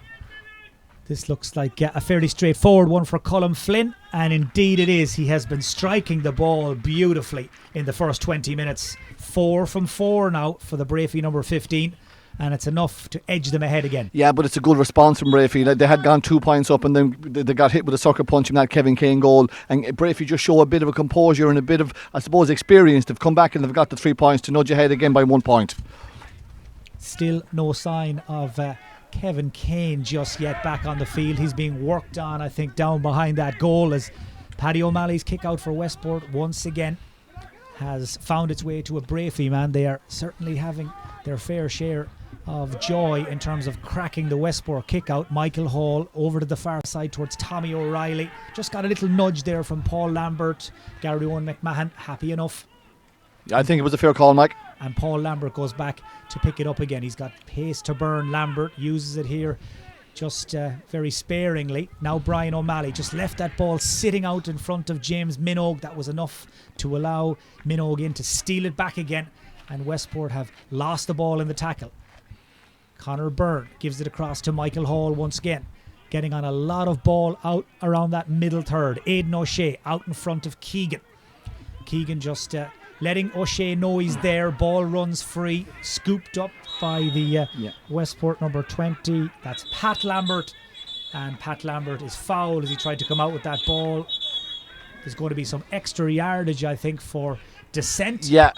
This looks like a fairly straightforward one for Colm Flynn, and indeed it is. He has been striking the ball beautifully in the first 20 minutes. 4 from 4 now for the Breaffy number 15, and it's enough to edge them ahead again. Yeah, but it's a good response from Breaffy. They had gone 2 points up, and then they got hit with a sucker punch in that Kevin Kane goal, and Breaffy just show a bit of a composure and a bit of, I suppose, experience. They've come back and they've got the 3 points to nudge ahead again by 1 point. Still no sign of Kevin Kane just yet back on the field. He's being worked on, I think, down behind that goal, as Paddy O'Malley's kick out for Westport once again has found its way to a Breaffy man. They are certainly having their fair share of joy in terms of cracking the Westport kick out. Michael Hall over to the far side towards Tommy O'Reilly. Just got a little nudge there from Paul Lambert. Gary Owen McMahon happy enough. Yeah, I think it was a fair call, Mike. And Paul Lambert goes back to pick it up again. He's got pace to burn. Lambert uses it here just very sparingly. Now Brian O'Malley just left that ball sitting out in front of James Minogue. That was enough to allow Minogue in to steal it back again. And Westport have lost the ball in the tackle. Conor Byrne gives it across to Michael Hall once again. Getting on a lot of ball out around that middle third. Aidan O'Shea out in front of Keegan. Keegan just letting O'Shea know he's there. Ball runs free. Scooped up by the Westport number 20. That's Pat Lambert. And Pat Lambert is fouled as he tried to come out with that ball. There's going to be some extra yardage, I think, for descent. Yeah.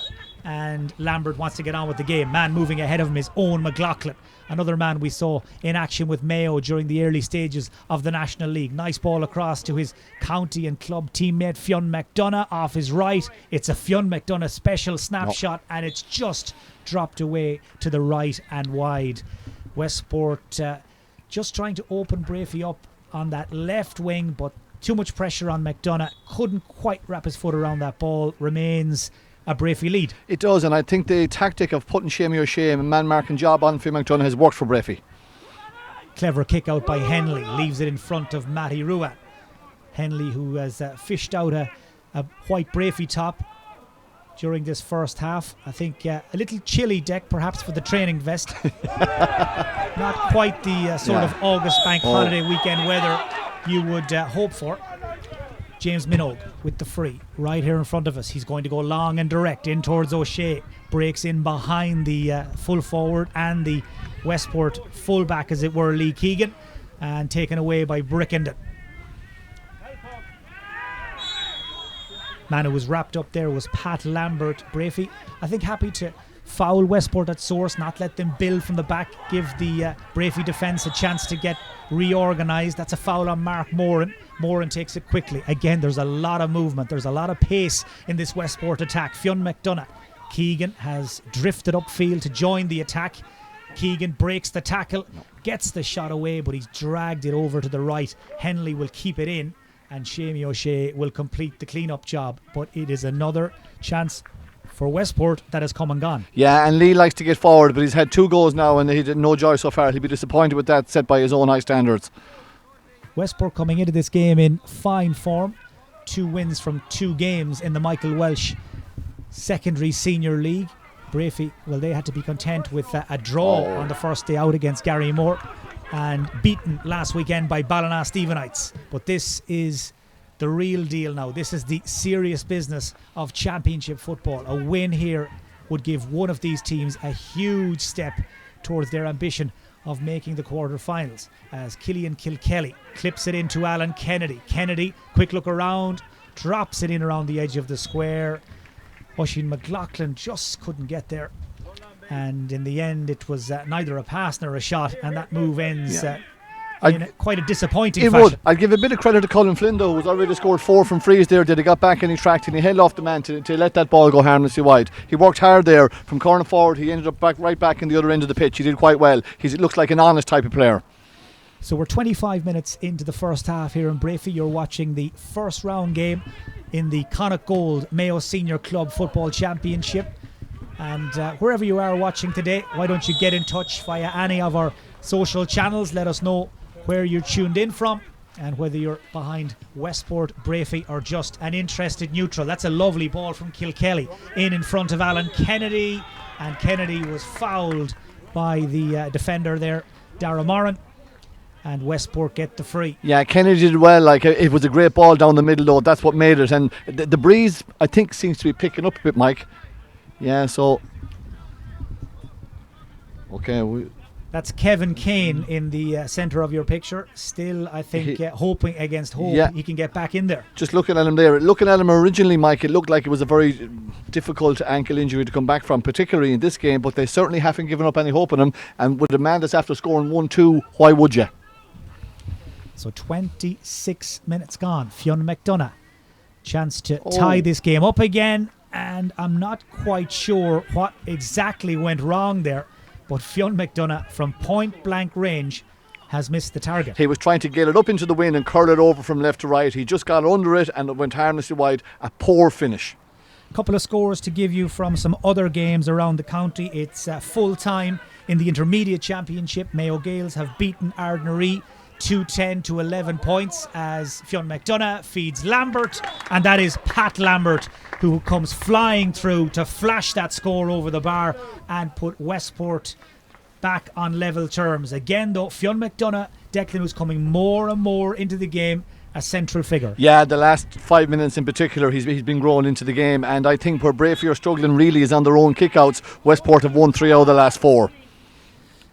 And Lambert wants to get on with the game. Man moving ahead of him is Owen McLaughlin, another man we saw in action with Mayo during the early stages of the National League. Nice ball across to his county and club teammate Fionn McDonough off his right. It's a Fionn McDonough special snapshot, and it's just dropped away to the right and wide. Westport just trying to open Breaffy up on that left wing, but too much pressure on McDonough. Couldn't quite wrap his foot around that ball. Remains a Breaffy lead. It does, and I think the tactic of putting Shamey O'Shea and man-marking job on Fionn McDonough has worked for Breaffy. Clever kick out by Henley, leaves it in front of Matty Ruan. Henley, who has fished out a white Breaffy top during this first half. I think a little chilly deck perhaps for the training vest. Not quite the sort of August bank holiday weekend weather you would hope for. James Minogue with the free right here in front of us. He's going to go long and direct in towards O'Shea. Breaks in behind the full forward and the Westport fullback, as it were, Lee Keegan, and taken away by Brickenden. Man who was wrapped up there was Pat Lambert. Breaffy, I think, happy to foul Westport at source, not let them build from the back, give the Breaffy defence a chance to get reorganised. That's a foul on Mark Moran. Moran takes it quickly. Again, there's a lot of movement. There's a lot of pace in this Westport attack. Fionn McDonough. Keegan has drifted upfield to join the attack. Keegan breaks the tackle, gets the shot away, but he's dragged it over to the right. Henley will keep it in, and Shamey O'Shea will complete the clean-up job. But it is another chance for Westport that has come and gone. Yeah, and Lee likes to get forward, but he's had 2 goals now and he did no joy so far. He'll be disappointed with that, set by his own high standards. Westport coming into this game in fine form. 2 wins from 2 games in the Michael Welsh Secondary Senior League. Breaffy, well, they had to be content with a draw on the first day out against Gary Moore and beaten last weekend by Ballina Stephenites. But this is the real deal now. This is the serious business of championship football. A win here would give one of these teams a huge step towards their ambition of making the quarter-finals, as Killian Kilkelly clips it into Alan Kennedy. Kennedy, quick look around, drops it in around the edge of the square. Oisin McLaughlin just couldn't get there, and in the end it was neither a pass nor a shot, and that move ends in quite a disappointing It fashion. would. I'd give a bit of credit to Colin Flynn, though, who's already scored 4 from frees there. Did he got back and he tracked and he held off the man to let that ball go harmlessly wide. He worked hard there from corner forward. He ended up right back in the other end of the pitch. He did quite well. He looks like an honest type of player. So we're 25 minutes into the first half here in Breaffy. You're watching the first round game in the Connacht Gold Mayo Senior Club Football Championship. And wherever you are watching today, why don't you get in touch via any of our social channels. Let us know where you're tuned in from and whether you're behind Westport, Breaffy or just an interested neutral. That's a lovely ball from Kilkelly in front of Alan Kennedy, and Kennedy was fouled by the defender there, Dara Moran, and Westport get the free. Yeah, Kennedy did well. Like, it was a great ball down the middle, though. That's what made it. And the breeze, I think, seems to be picking up a bit, Mike. Yeah, so okay, that's Kevin Kane in the centre of your picture. Still, I think, hoping against hope he can get back in there. Just looking at him there. Looking at him originally, Mike, it looked like it was a very difficult ankle injury to come back from, particularly in this game. But they certainly haven't given up any hope on him. And with Amanda's after scoring 1-2, why would you? So 26 minutes gone. Fionn McDonough, chance to tie this game up again. And I'm not quite sure what exactly went wrong there, but Fionn McDonough from point blank range has missed the target. He was trying to get it up into the wind and curl it over from left to right. He just got under it and it went harmlessly wide. A poor finish. A couple of scores to give you from some other games around the county. It's full time in the Intermediate Championship. Mayo Gaels have beaten Ardnaree 2-10 to 11 points as Fionn McDonough feeds Lambert, and that is Pat Lambert who comes flying through to flash that score over the bar and put Westport back on level terms. Again though, Fionn McDonough, Declan, who's coming more and more into the game, a central figure. Yeah, the last 5 minutes in particular, he's been growing into the game, and I think where Breaffy are struggling really is on their own kickouts. Westport have won 3 out of the last 4.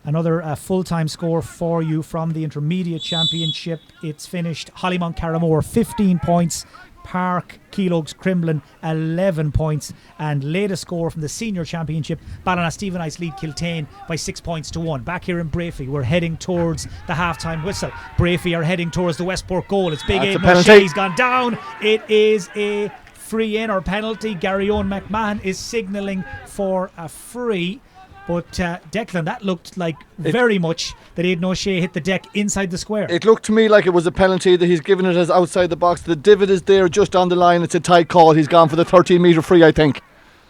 Another full-time score for you from the Intermediate Championship. It's finished Hollymount Carramore 15 points, Park Keelogs Crimlin 11 points, and latest score from the Senior Championship, Ballina-Stephenites lead Kiltane by 6 points to 1. Back here in Breaffy, we're heading towards the half-time whistle. Breaffy are heading towards the Westport goal. It's Big Aidan O'Shea's gone down. It is a free-in or penalty. Gary Owen McMahon is signalling for a free. But Declan, that looked like very much that Aidan O'Shea hit the deck inside the square. It looked to me like it was a penalty, that he's given it as outside the box. The divot is there just on the line. It's a tight call. He's gone for the 13-metre free, I think.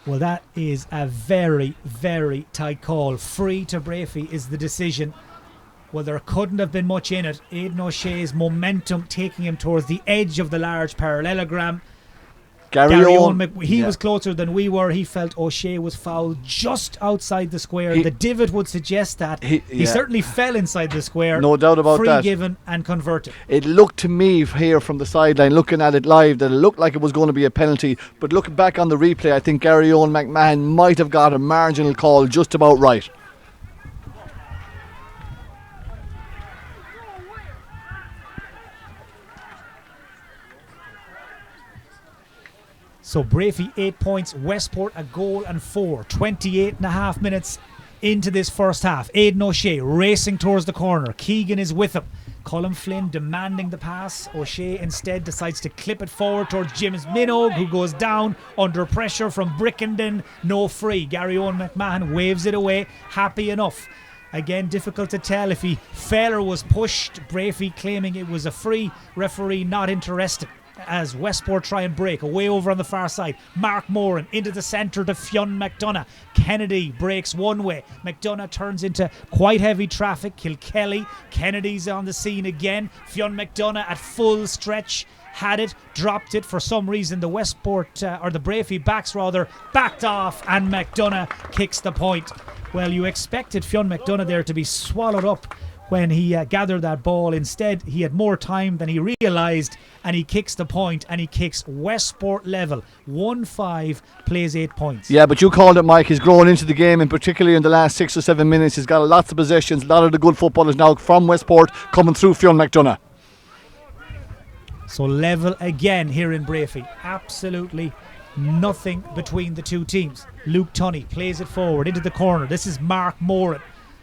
Well, that is a very, very tight call. Free to Breaffy is the decision. Well, there couldn't have been much in it. Aidan O'Shea's momentum taking him towards the edge of the large parallelogram. Gary Owen, he was closer than we were. He felt O'Shea was fouled just outside the square. The divot would suggest that. He certainly fell inside the square. No doubt about that. Free given and converted. It looked to me here from the sideline, looking at it live, that it looked like it was going to be a penalty. But looking back on the replay, I think Gary Owen McMahon might have got a marginal call just about right. So Breaffy 8 points, Westport a goal and 4. 28.5 minutes into this first half. Aidan O'Shea racing towards the corner. Keegan is with him. Colin Flynn demanding the pass. O'Shea instead decides to clip it forward towards James Minogue, who goes down under pressure from Brickenden. No free. Gary Owen McMahon waves it away. Happy enough. Again, difficult to tell if he fell or was pushed. Breaffy claiming it was a free. Referee not interested. As Westport try and break away over on the far side. Mark Moran into the centre to Fionn McDonough. Kennedy breaks one way. McDonough turns into quite heavy traffic. Kilkelly. Kennedy's on the scene again. Fionn McDonough at full stretch. Had it, dropped it. For some reason the Westport, or the Breaffy backs rather, backed off and McDonough kicks the point. Well, you expected Fionn McDonough there to be swallowed up when he gathered that ball. Instead, he had more time than he realised, and he kicks the point, and he kicks Westport level. 1-5, plays 8 points. Yeah, but you called it, Mike. He's grown into the game, and particularly in the last 6 or 7 minutes, he's got lots of possessions. A lot of the good footballers now from Westport coming through Fionn McDonough. So level again here in Breaffy. Absolutely nothing between the two teams. Luke Tunney plays it forward into the corner. This is Mark Moran.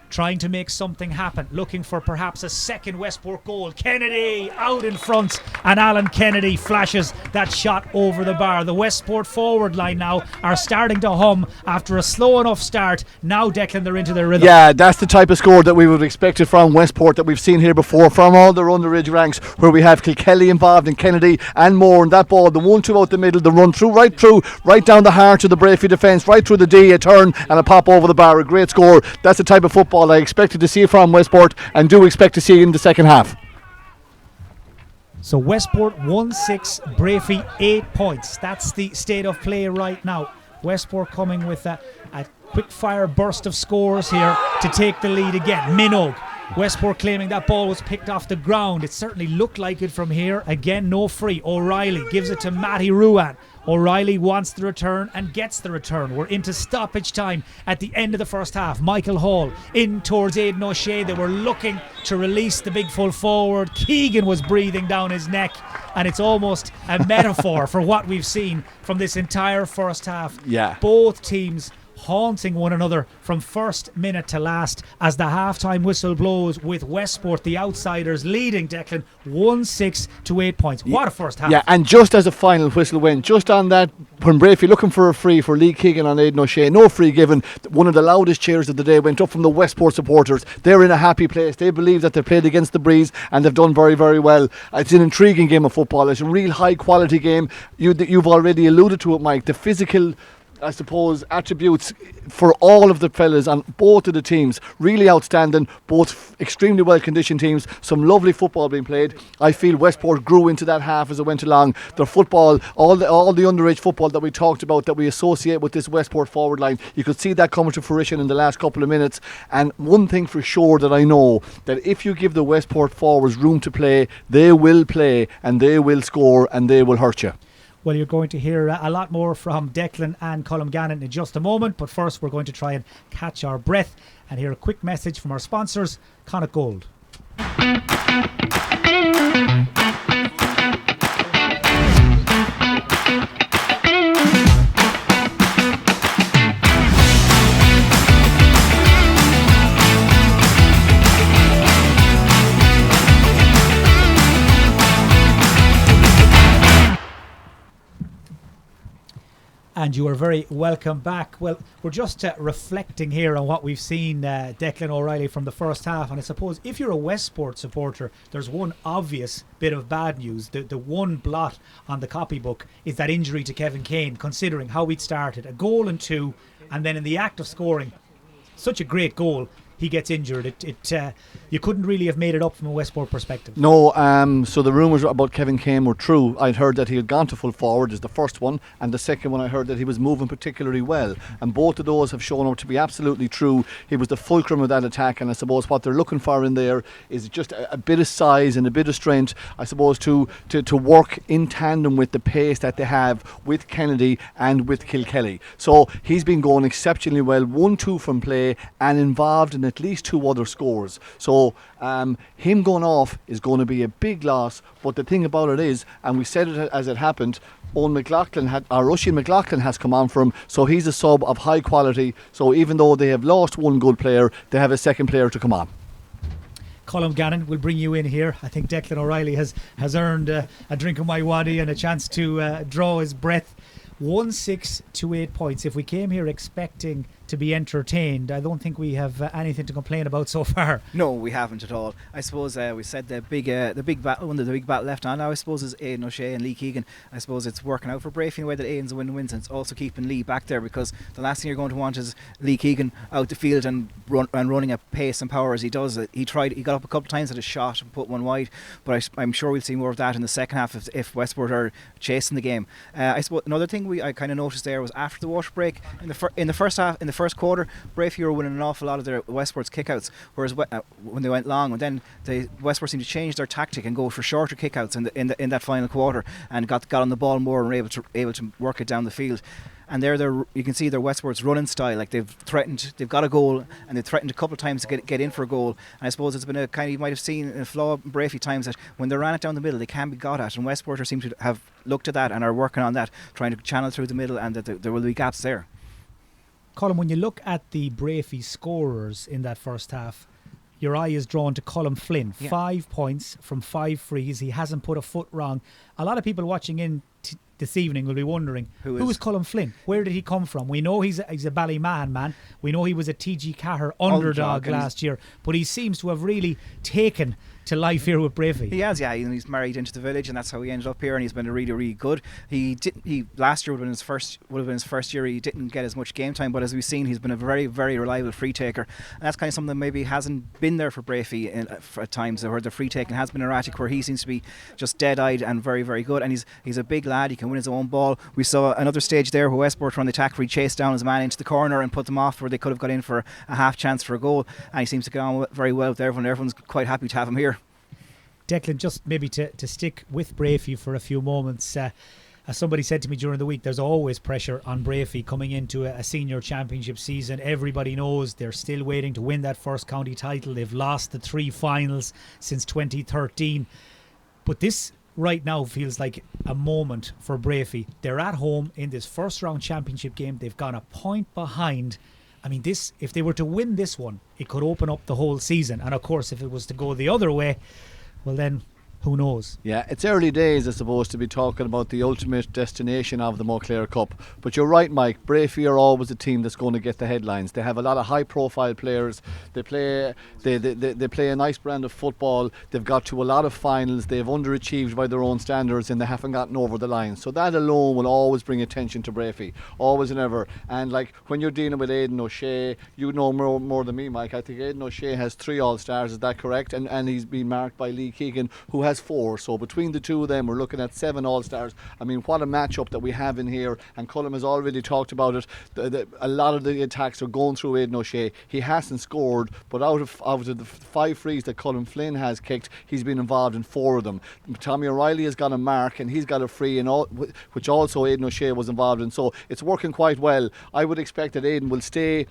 trying to make something happen, looking for perhaps a second Westport goal. Kennedy out in front, and Alan Kennedy flashes that shot over the bar. The Westport forward line now are starting to hum after a slow enough start. Now, Declan, they're into their rhythm. Yeah, that's the type of score that we would have expected from Westport, that we've seen here before from all their underage ranks, where we have Kilkelly involved and Kennedy and more. And that ball, the 1-2 out the middle, the run through, right down the heart of the Breaffy defence, right through the D, a turn and a pop over the bar. A great score. That's the type of football I expected to see from Westport, and do expect to see in the second half. So Westport 1-6, Breaffy 8 points. That's the state of play right now. Westport coming with a quick fire burst of scores here to take the lead again. Minogue. Westport claiming that ball was picked off the ground. It certainly looked like it from here. Again, no free. O'Reilly gives it to Matty Ruan. O'Reilly wants the return and gets the return. We're into stoppage time at the end of the first half. Michael Hall in towards Aidan O'Shea. They were looking to release the big full forward. Keegan was breathing down his neck, and it's almost a metaphor for what we've seen from this entire first half. Yeah. Both teams haunting one another from first minute to last as the half-time whistle blows, with Westport, the outsiders, leading, Declan, 1-6 to 8 points. What a first half. Yeah, and just as a final whistle went, just on that, when Breaffy looking for a free for Lee Keegan on Aidan O'Shea, no free given, one of the loudest cheers of the day went up from the Westport supporters. They're in a happy place. They believe that they've played against the breeze and they've done very, very well. It's an intriguing game of football. It's a real high quality game. You've already alluded to it, Mike. The physical, I suppose, attributes for all of the fellas on both of the teams, really outstanding. Both extremely well conditioned teams, some lovely football being played. I feel Westport grew into that half as it went along. Their football, all the underage football that we talked about, that we associate with this Westport forward line, you could see that coming to fruition in the last couple of minutes. And one thing for sure that I know, that if you give the Westport forwards room to play, they will play and they will score and they will hurt you. Well, you're going to hear a lot more from Declan and Colm Gannon in just a moment, but first we're going to try and catch our breath and hear a quick message from our sponsors, Connacht Gold. And you are very welcome back. Well, we're just reflecting here on what we've seen, Declan O'Reilly, from the first half. And I suppose if you're a Westport supporter, there's one obvious bit of bad news. The one blot on the copybook is that injury to Kevin Kane, considering how we'd started. A goal and two, and then in the act of scoring such a great goal, he gets injured. You couldn't really have made it up from a Westport perspective. No, so the rumours about Kevin Kane were true. I'd heard that he had gone to full forward is the first one, and the second one I heard that he was moving particularly well, and both of those have shown up to be absolutely true. He was the fulcrum of that attack, and I suppose what they're looking for in there is just a bit of size and a bit of strength, I suppose, to work in tandem with the pace that they have with Kennedy and with Kilkelly. So he's been going exceptionally well, 1-2 from play and involved in at least two other scores. So him going off is going to be a big loss, but the thing about it is, and we said it as it happened, Owen McLaughlin Rushian McLaughlin has come on for him, so he's a sub of high quality. So even though they have lost one good player, they have a second player to come on. Colm Gannon will bring you in here. I think Declan O'Reilly has earned a drink of my waddy and a chance to draw his breath. 1-6 to 8 points. If we came here expecting to be entertained, I don't think we have anything to complain about so far. No, we haven't at all. I suppose we said the big battle, one of the big battle left on now, I suppose, is Aidan O'Shea and Lee Keegan. I suppose it's working out for Breaffy in a way that Aidan's a win-win, and it's also keeping Lee back there, because the last thing you're going to want is Lee Keegan out the field and running at pace and power as he does. He got up a couple of times at a shot and put one wide, but I'm sure we'll see more of that in the second half if Westport are chasing the game. I suppose another thing I kind of noticed there was after the water break in the first half, in the first quarter, Breaffy were winning an awful lot of their Westport's kickouts, whereas when they went long, and then the Westport seemed to change their tactic and go for shorter kickouts in that final quarter, and got on the ball more and were able to work it down the field. And you can see their Westport's running style. Like they've got a goal, and they've threatened a couple of times to get in for a goal. And I suppose it's been a kind of, you might have seen a flaw in Breaffy times, that when they ran it down the middle, they can be got at. And Westporters seem to have looked at that and are working on that, trying to channel through the middle, and that there will be gaps there. Colin, when you look at the Breaffy scorers in that first half, your eye is drawn to Colin Flynn. Yeah. 5 points from 5 frees. He hasn't put a foot wrong. A lot of people watching in this evening will be wondering, who is Colin Flynn? Where did he come from? We know he's a Ballymahan man. We know he was a TG Cahir underdog last year. But he seems to have really taken to life here with Breaffy. He has, yeah. He's married into the village, and that's how he ended up here. And he's been really, really good. He last year would have been his first year. He didn't get as much game time, but as we've seen, he's been a very, very reliable free taker. And that's kind of something that maybe hasn't been there for Breaffy at times, where the free taking has been erratic, where he seems to be just dead-eyed and very, very good. And he's a big lad. He can win his own ball. We saw another stage there where Westport were on the attack, where he chased down his man into the corner and put them off where they could have got in for a half chance for a goal. And he seems to get on very well with everyone. Everyone's quite happy to have him here. Declan, just maybe to stick with Breaffy for a few moments, as somebody said to me during the week, there's always pressure on Breaffy coming into a senior championship season. Everybody knows they're still waiting to win that first county title. They've lost the 3 finals since 2013. But this right now feels like a moment for Breaffy. They're at home in this first round championship game. They've gone a point behind. I mean, if they were to win this one, it could open up the whole season. And of course, if it was to go the other way, well then, who knows? Yeah, it's early days, I suppose, to be talking about the ultimate destination of the Montclair Cup. But you're right, Mike. Breaffy are always a team that's going to get the headlines. They have a lot of high-profile players. They play a nice brand of football. They've got to a lot of finals. They've underachieved by their own standards, and they haven't gotten over the line. So that alone will always bring attention to Breaffy, always and ever. And like when you're dealing with Aidan O'Shea, you know more than me, Mike. I think Aidan O'Shea has 3 All-Stars. Is that correct? And he's been marked by Lee Keegan, who has 4, so between the two of them we're looking at 7 All-Stars. I mean, what a matchup that we have in here, and Cullum has already talked about it. A lot of the attacks are going through Aidan O'Shea. He hasn't scored, but out of the 5 frees that Colin Flynn has kicked, he's been involved in 4 of them. Tommy O'Reilly has got a mark and he's got a free, which also Aidan O'Shea was involved in, so it's working quite well. I would expect that Aidan will stay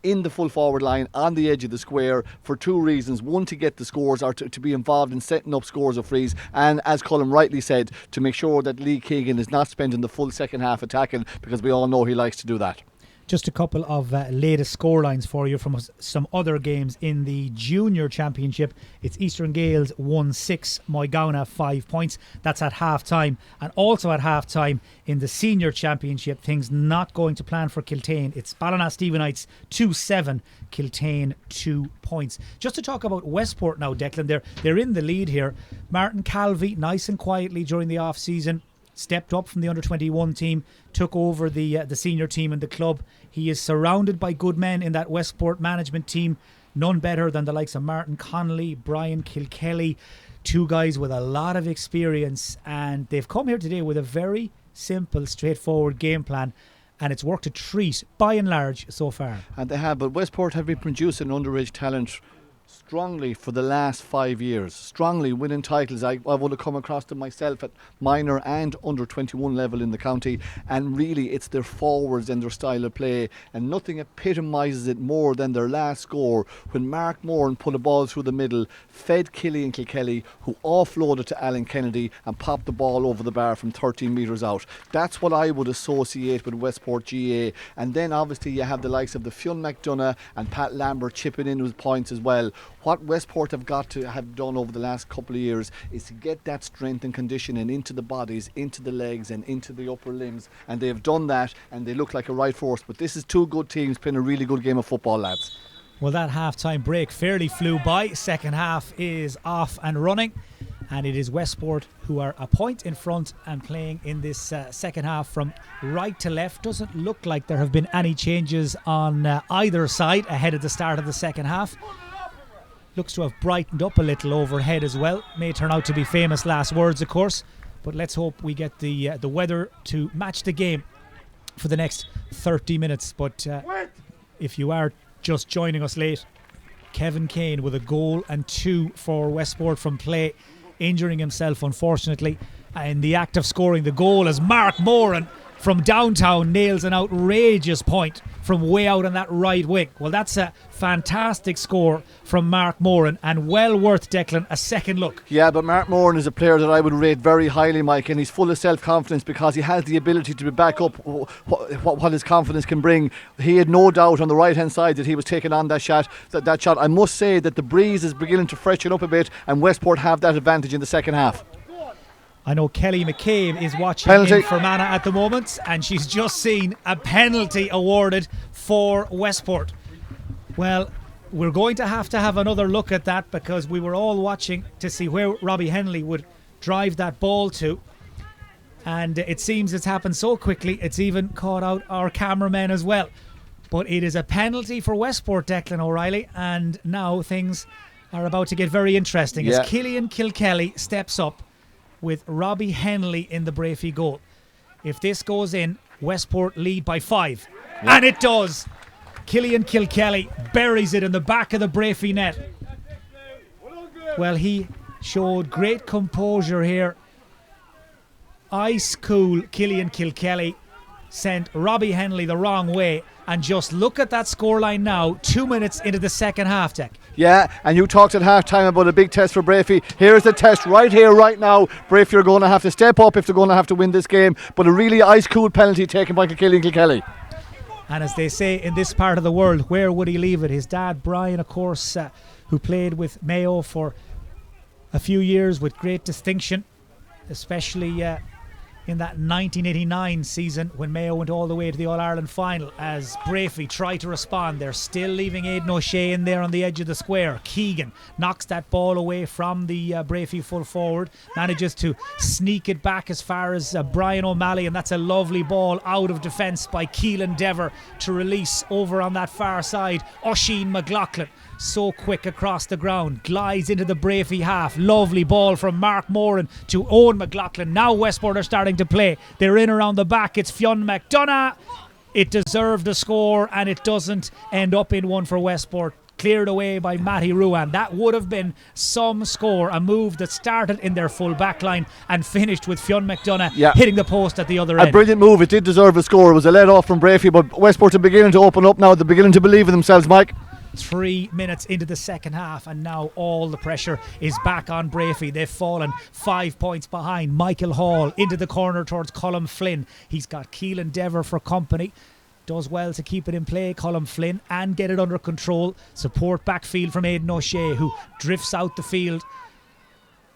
in the full forward line on the edge of the square for 2 reasons. One, to get the scores, or to be involved in setting up scores of frees, and as Colin rightly said, to make sure that Lee Keegan is not spending the full second half attacking, because we all know he likes to do that. Just a couple of latest scorelines for you from some other games in the Junior Championship. It's Eastern Gales 1-6, Mayo GAA 5 points. That's at half time. And also at half time in the Senior Championship, things not going to plan for Kiltane. It's Ballina-Stephenites 2-7, Kiltane 2 points. Just to talk about Westport now, Declan, they're in the lead here. Martin Calvey, nice and quietly during the off-season, stepped up from the under-21 team, took over the senior team in the club. He is surrounded by good men in that Westport management team, none better than the likes of Martin Connolly, Brian Kilkelly, 2 guys with a lot of experience, and they've come here today with a very simple, straightforward game plan, and it's worked a treat by and large so far. And they have, but Westport have been producing underage talent strongly for the last 5 years, strongly winning titles. I would have come across them myself at minor and under 21 level in the county, and really it's their forwards and their style of play, and nothing epitomises it more than their last score when Mark Moran put a ball through the middle, fed Killian Kilkelly, who offloaded to Alan Kennedy and popped the ball over the bar from 13 metres out. That's what I would associate with Westport GAA. And then obviously you have the likes of the Fionn McDonough and Pat Lambert chipping in with points as well. What Westport have got to have done over the last couple of years is to get that strength and conditioning into the bodies, into the legs and into the upper limbs, and they have done that, and they look like a right force. But this is 2 good teams playing a really good game of football, lads. Well, that half-time break fairly flew by. Second half is off and running, and it is Westport who are a point in front and playing in this second half from right to left. Doesn't look like there have been any changes on either side ahead of the start of the second half. Looks to have brightened up a little overhead as well. May turn out to be famous last words, of course, but let's hope we get the weather to match the game for the next 30 minutes. But if you are just joining us late, Kevin Kane with a goal and 2 for Westport from play, injuring himself unfortunately in the act of scoring the goal as Mark Moran from downtown nails an outrageous point from way out on that right wing. Well, that's a fantastic score from Mark Moran, and well worth, Declan, a second look. Yeah, but Mark Moran is a player that I would rate very highly, Mike, and he's full of self-confidence because he has the ability to back up what his confidence can bring. He had no doubt on the right-hand side that he was taking on that shot. I must say that the breeze is beginning to freshen up a bit, and Westport have that advantage in the second half. I know Kelly McCabe is watching in Fermanagh at the moment, and she's just seen a penalty awarded for Westport. Well, we're going to have another look at that, because we were all watching to see where Robbie Henley would drive that ball to. And it seems it's happened so quickly, it's even caught out our cameramen as well. But it is a penalty for Westport, Declan O'Reilly, and now things are about to get very interesting as Cillian Kilkelly steps up with Robbie Henley in the Breaffy goal. If this goes in, Westport lead by 5. And it does. Cillian Kilkelly buries it in the back of the Breaffy net. Well, he showed great composure here. Ice cool Cillian Kilkelly sent Robbie Henley the wrong way. And just look at that scoreline now, 2 minutes into the second half, Deck. Yeah, and you talked at half-time about a big test for Breaffy. Here's the test right here, right now. Breaffy are going to have to step up if they're going to have to win this game. But a really ice-cool penalty taken by Cillian Kilkelly. And as they say in this part of the world, where would he leave it? His dad, Brian, of course, who played with Mayo for a few years with great distinction, especially in that 1989 season when Mayo went all the way to the All-Ireland final. As Breaffy try to respond, they're still leaving Aidan O'Shea in there on the edge of the square. Keegan knocks that ball away from the Breaffy full forward, manages to sneak it back as far as Brian O'Malley, and that's a lovely ball out of defence by Keelan Dever to release over on that far side. Oisin McLaughlin, so quick across the ground, glides into the Breaffy half. Lovely ball from Mark Moran to Owen McLaughlin. Now Westport are starting to play. They're in around the back. It's Fionn McDonough. It deserved a score, and it doesn't end up in one for Westport. Cleared away by Matty Ruan. That would have been some score. A move that started in their full back line and finished with Fionn McDonough hitting the post at the other end. A brilliant move. It did deserve a score. It was a let off from Breaffy, but Westport are beginning to open up now. They're beginning to believe in themselves, Mike. 3 minutes into the second half, and now all the pressure is back on Breaffy. They've fallen 5 points behind. Michael Hall into the corner towards Colm Flynn. He's got Keelan Dever for company. Does well to keep it in play, Colm Flynn, and get it under control. Support backfield from Aidan O'Shea, who drifts out the field.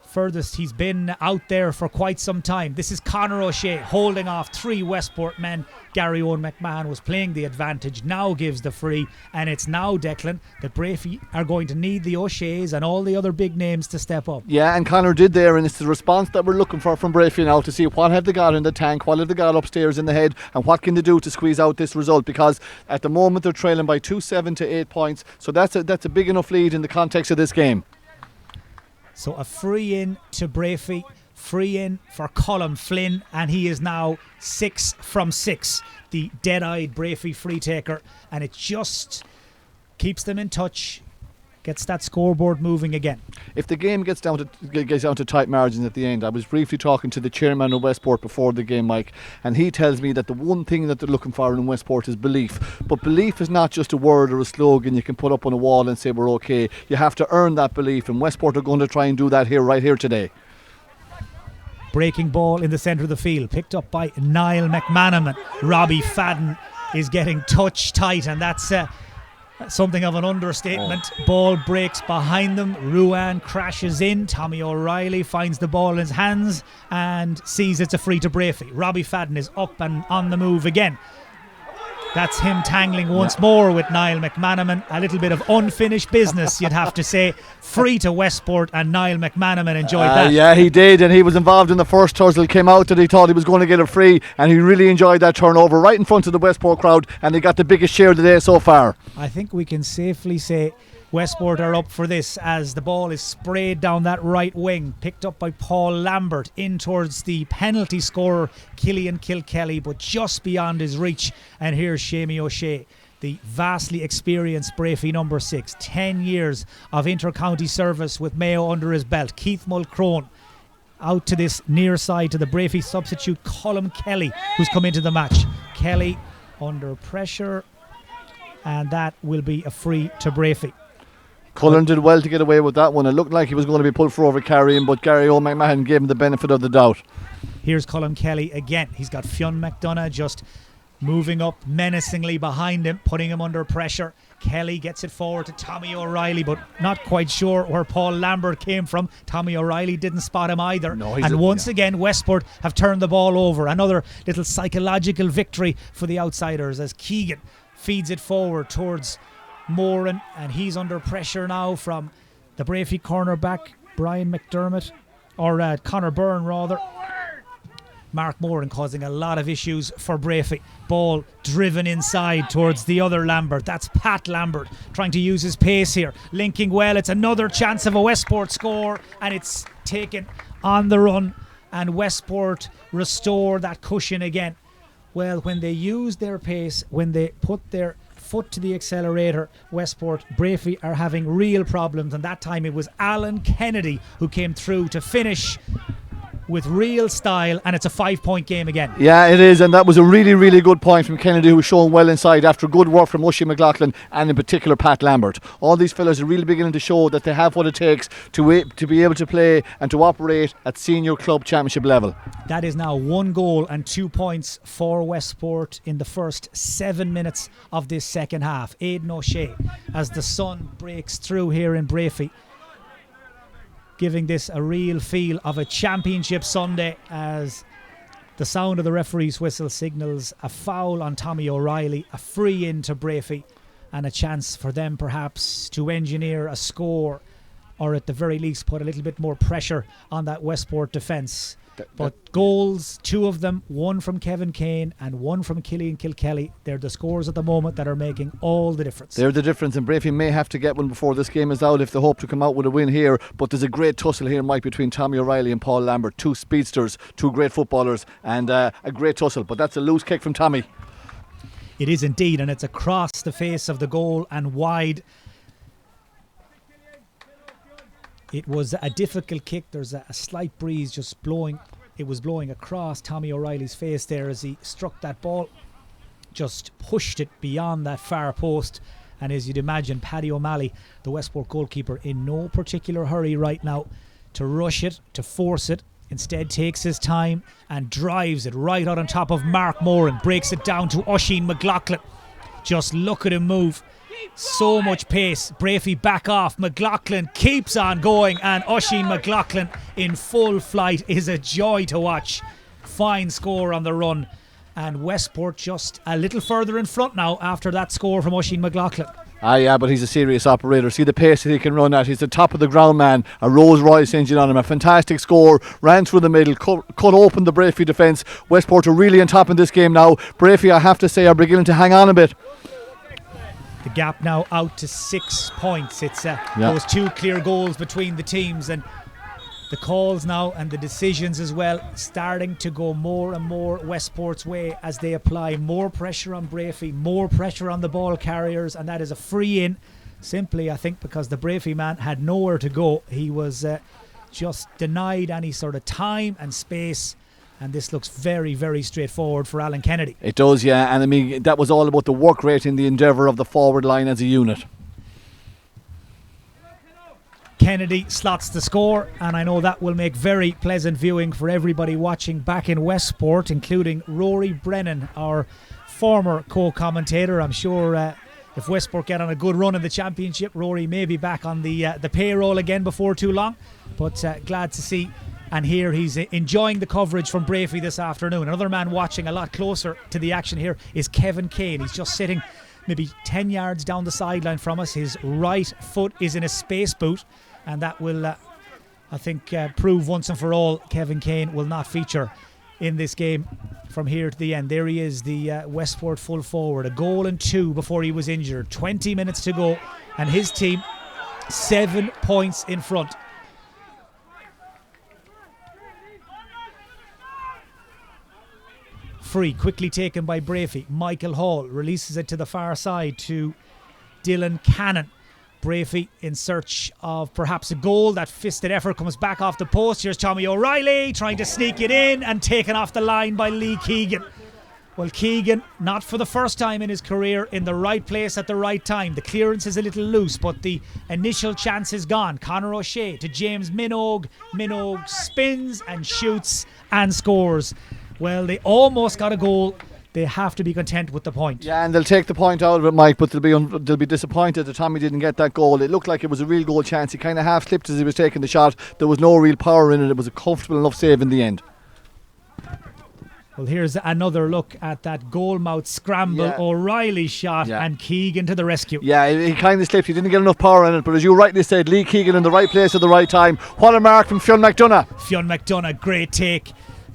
Furthest he's been out there for quite some time. This is Conor O'Shea holding off 3 Westport men. Gary Owen McMahon was playing the advantage, now gives the free, and it's now, Declan, that Breaffy are going to need the O'Sheas and all the other big names to step up. Yeah, and Conor did there, and it's the response that we're looking for from Breaffy now, to see what have they got in the tank, what have they got upstairs in the head, and what can they do to squeeze out this result, because at the moment they're trailing by 7 to 8 points, so that's a big enough lead in the context of this game. So a free in to Breaffy, free in for Colm Flynn, and he is now 6 from 6, the dead-eyed Breaffy free taker, and it just keeps them in touch, gets that scoreboard moving again. If the game gets down to tight margins at the end, I was briefly talking to the chairman of Westport before the game, Mike, and he tells me that the one thing that they're looking for in Westport is belief. But belief is not just a word or a slogan you can put up on a wall and say we're okay. You have to earn that belief, and Westport are going to try and do that right here today. Breaking ball in the centre of the field, picked up by Niall McManaman. Robbie Fadden is getting touch tight, and that's something of an understatement. Ball breaks behind them. Ruan crashes in. Tommy O'Reilly finds the ball in his hands and sees it's a free to Breaffy. Robbie Fadden is up and on the move again. That's him tangling once more with Niall McManaman. A little bit of unfinished business, you'd have to say. Free to Westport, and Niall McManaman enjoyed that. Yeah, he did, and he was involved in the first tussle. Came out that he thought he was going to get a free, and he really enjoyed that turnover right in front of the Westport crowd, and he got the biggest share of the day so far. I think we can safely say Westport are up for this, as the ball is sprayed down that right wing, picked up by Paul Lambert in towards the penalty scorer Cillian Kilkelly, but just beyond his reach. And here's Shamie O'Shea, the vastly experienced Breaffy number 6, 10 years of inter-county service with Mayo under his belt. Keith Mulcrone out to this near side to the Breaffy substitute, Colm Kelly, who's come into the match. Kelly under pressure, and that will be a free to Breaffy. Cullen did well to get away with that one. It looked like he was going to be pulled for over carrying, but Gary O'McMahon gave him the benefit of the doubt. Here's Colm Kelly again. He's got Fionn McDonough just moving up menacingly behind him, putting him under pressure. Kelly gets it forward to Tommy O'Reilly, but not quite sure where Paul Lambert came from. Tommy O'Reilly didn't spot him either. And once again, Westport have turned the ball over. Another little psychological victory for the outsiders as Keegan feeds it forward towards Moran, and he's under pressure now from the Breaffy cornerback, Brian McDermott, or Conor Byrne rather. Mark Moran causing a lot of issues for Breaffy. Ball driven inside towards the other Lambert. That's Pat Lambert trying to use his pace here. Linking well. It's another chance of a Westport score, and it's taken on the run, and Westport restore that cushion again. Well, when they use their pace, when they put their foot to the accelerator, Westport, Breaffy are having real problems, and that time it was Alan Kennedy who came through to finish with real style, and it's a 5-point game again. Yeah, it is, and that was a really, really good point from Kennedy, who was showing well inside after good work from Oisin McLaughlin and in particular Pat Lambert. All these fellas are really beginning to show that they have what it takes to be able to play and to operate at senior club championship level. That is now 1 goal and 2 points for Westport in the first 7 minutes of this second half. Aidan O'Shea, as the sun breaks through here in Breaffy, giving this a real feel of a championship Sunday as the sound of the referee's whistle signals a foul on Tommy O'Reilly, a free in to Breaffy, and a chance for them perhaps to engineer a score, or at the very least put a little bit more pressure on that Westport defence. But goals, 2 of them, 1 from Kevin Kane and 1 from Killian Kilkelly. They're the scores at the moment that are making all the difference. They're the difference, and Breaffy may have to get one before this game is out if they hope to come out with a win here. But there's a great tussle here, Mike, between Tommy O'Reilly and Paul Lambert. 2 speedsters, 2 great footballers, and a great tussle. But that's a loose kick from Tommy. It is indeed, and it's across the face of the goal and wide. It was a difficult kick. There's a slight breeze just blowing. It was blowing across Tommy O'Reilly's face there as he struck that ball. Just pushed it beyond that far post. And as you'd imagine, Paddy O'Malley, the Westport goalkeeper, in no particular hurry right now to rush it, to force it. Instead takes his time and drives it right out on top of Mark Moran. Breaks it down to Oisin McLaughlin. Just look at him move. So much pace. Breaffy back off. McLaughlin keeps on going, and Oisin McLaughlin in full flight is a joy to watch. Fine score on the run, and Westport just a little further in front now after that score from Oisin McLaughlin. Yeah, but he's a serious operator. See the pace that he can run at. He's the top of the ground man. A Rolls Royce engine on him. A fantastic score. Ran through the middle. Cut open the Breaffy defence. Westport are really on top in this game now. Breaffy, I have to say, are beginning to hang on a bit. The gap now out to 6 points. It's those 2 clear goals between the teams, and the calls now and the decisions as well starting to go more and more Westport's way as they apply more pressure on Breaffy, more pressure on the ball carriers, and that is a free in simply, I think, because the Breaffy man had nowhere to go. He was just denied any sort of time and space. And this looks very, very straightforward for Alan Kennedy. It does, yeah. And I mean, that was all about the work rate in the endeavour of the forward line as a unit. Kennedy slots the score, and I know that will make very pleasant viewing for everybody watching back in Westport, including Rory Brennan, our former co-commentator. I'm sure if Westport get on a good run in the championship, Rory may be back on the payroll again before too long. But glad to see and hear he's enjoying the coverage from Breaffy this afternoon. Another man watching a lot closer to the action here is Kevin Kane. He's just sitting maybe 10 yards down the sideline from us. His right foot is in a space boot, and that will, I think, prove once and for all Kevin Kane will not feature in this game from here to the end. There he is, the Westport full forward. A goal and 2 before he was injured. 20 minutes to go, and his team 7 points in front. Free, quickly taken by Breaffy. Michael Hall releases it to the far side to Dylan Cannon. Breaffy in search of perhaps a goal. That fisted effort comes back off the post. Here's Tommy O'Reilly trying to sneak it in and taken off the line by Lee Keegan. Well, Keegan, not for the first time in his career, in the right place at the right time. The clearance is a little loose, but the initial chance is gone. Conor O'Shea to James Minogue. Minogue spins and shoots and scores. Well, they almost got a goal. They have to be content with the point. Yeah, and they'll take the point out of it, Mike, but they'll be disappointed that Tommy didn't get that goal. It looked like it was a real goal chance. He kind of half slipped as he was taking the shot. There was no real power in it. It was a comfortable enough save in the end. Well, here's another look at that goal mouth scramble. Yeah. O'Reilly shot and Keegan to the rescue. Yeah, he kind of slipped. He didn't get enough power in it, but as you rightly said, Lee Keegan in the right place at the right time. What a mark from Fionn McDonough. Fionn McDonough, great take.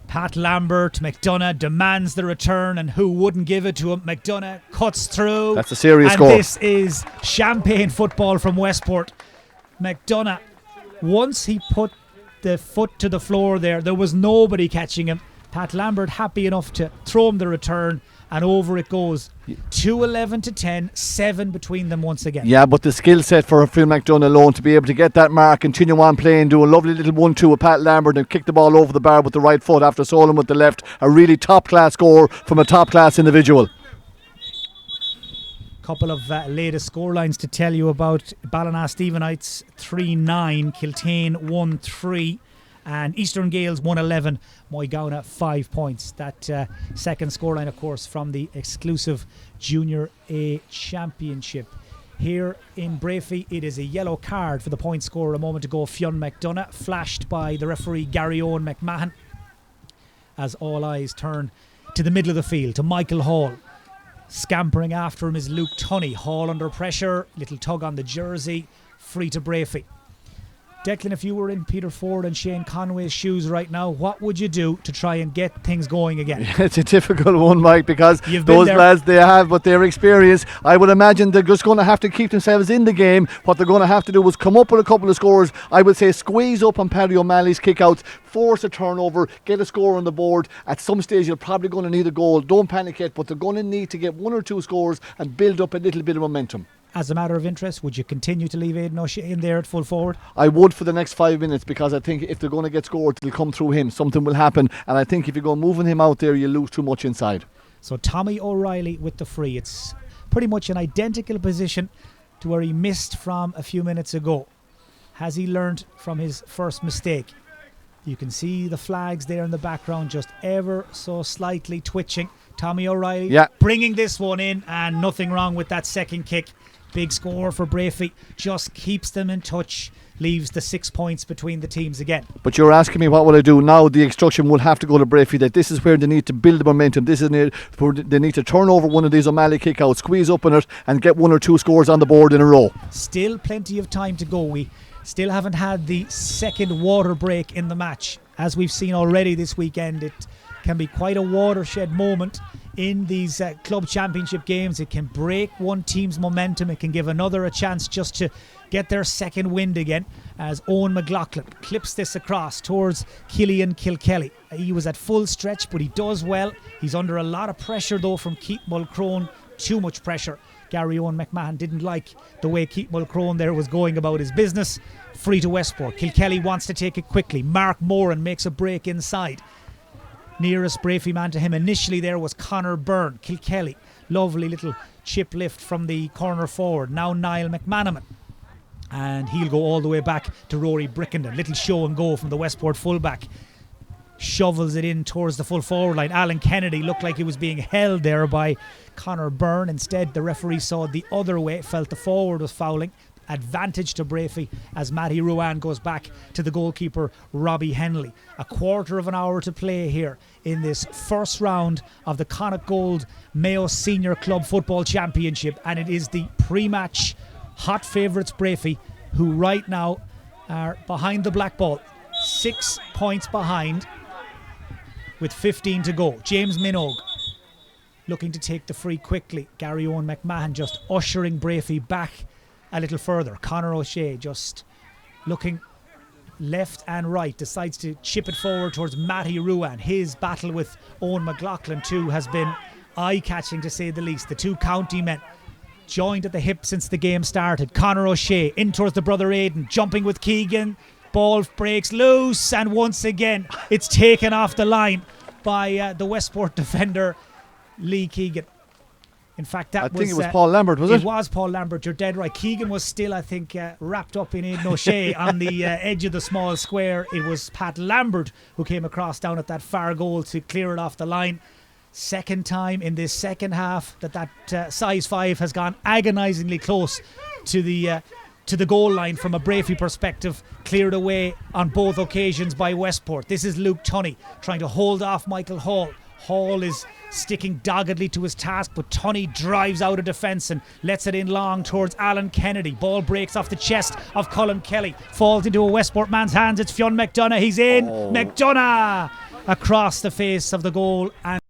Pat Lambert, McDonough demands the return, and who wouldn't give it to him? McDonough cuts through. That's a serious and score. This is champagne football from Westport. McDonough, once he put the foot to the floor there was nobody catching him. Pat Lambert happy enough to throw him the return, and over it goes. 2-11 to 10, 7 between them once again. Yeah, but the skill set for Phil McDonough alone to be able to get that mark, continue on playing, do a lovely little 1-2 with Pat Lambert and kick the ball over the bar with the right foot after Solon with the left. A really top class score from a top class individual. Couple of latest scorelines to tell you about. Ballina Stephenites 3-9, Kiltane 1-3. And Eastern Gales 1-11, Mayo GAA 5 points. That second scoreline, of course, from the exclusive Junior A Championship. Here in Breaffy, it is a yellow card for the point scorer a moment ago, Fionn McDonough, flashed by the referee Gary Owen McMahon, as all eyes turn to the middle of the field, to Michael Hall. Scampering after him is Luke Tunney. Hall under pressure, little tug on the jersey, free to Breaffy. Declan, if you were in Peter Ford and Shane Conway's shoes right now, what would you do to try and get things going again? It's a difficult one, Mike, because You've those been there. lads, they have, but their experience, I would imagine they're just going to have to keep themselves in the game. What they're going to have to do is come up with a couple of scores. I would say squeeze up on Paddy O'Malley's kickouts, force a turnover, get a score on the board. At some stage, you're probably going to need a goal. Don't panic yet, but they're going to need to get 1 or 2 scores and build up a little bit of momentum. As a matter of interest, would you continue to leave Aidan O'Shea in there at full forward? I would for the next 5 minutes, because I think if they're going to get scored, it'll come through him. Something will happen, and I think if you go moving him out there, you lose too much inside. So Tommy O'Reilly with the free. It's pretty much an identical position to where he missed from a few minutes ago. Has he learned from his first mistake? You can see the flags there in the background, just ever so slightly twitching. Tommy O'Reilly bringing this one in, and nothing wrong with that second kick. Big score for Breaffy, just keeps them in touch, leaves the 6 points between the teams again. But you're asking me what will I do now? The instruction will have to go to Breaffy that this is where they need to build the momentum. This is where they need to turn over one of these O'Malley kickouts, squeeze up on it, and get 1 or 2 scores on the board in a row. Still plenty of time to go. We still haven't had the second water break in the match. As we've seen already this weekend, it can be quite a watershed moment in these club championship games. It can break one team's momentum. It can give another a chance just to get their second wind again, as Owen McLaughlin clips this across towards Killian Kilkelly. He was at full stretch, but he does well. He's under a lot of pressure though from Keith Mulcrone. Too much pressure. Gary Owen McMahon didn't like the way Keith Mulcrone there was going about his business. Free to Westport. Kilkelly wants to take it quickly. Mark Moran makes a break inside. Nearest Breaffy man to him initially there was Conor Byrne. Kilkelly, lovely little chip lift from the corner forward. Now Niall McManaman, and he'll go all the way back to Rory Brickenden. Little show and go from the Westport fullback. Shovels it in towards the full forward line. Alan Kennedy looked like he was being held there by Conor Byrne. Instead, the referee saw it the other way, felt the forward was fouling. Advantage to Breaffy as Matty Ruan goes back to the goalkeeper Robbie Henley. A quarter of an hour to play here in this first round of the Connacht Gold Mayo Senior Club Football Championship, and it is the pre-match hot favourites Breaffy, who right now are behind the black ball, 6 points behind with 15 to go. James Minogue looking to take the free quickly. Gary Owen McMahon just ushering Breaffy back a little further. Conor O'Shea just looking left and right, decides to chip it forward towards Matty Ruan. His battle with Owen McLaughlin too has been eye-catching to say the least. The two county men joined at the hip since the game started. Conor O'Shea in towards the brother Aidan, jumping with Keegan. Ball breaks loose, and once again it's taken off the line by the Westport defender Lee Keegan. In fact, I think it was Paul Lambert, was it? It was Paul Lambert, you're dead right. Keegan was still, I think, wrapped up in Aidan O'Shea on the edge of the small square. It was Pat Lambert who came across down at that far goal to clear it off the line. Second time in this second half that size 5 has gone agonisingly close to the goal line from a Breaffy perspective, cleared away on both occasions by Westport. This is Luke Tunney trying to hold off Michael Hall. Hall is sticking doggedly to his task, but Tunney drives out of defence and lets it in long towards Alan Kennedy. Ball breaks off the chest of Colin Kelly, falls into a Westport man's hands. It's Fionn McDonough. He's in. McDonough across the face of the goal, and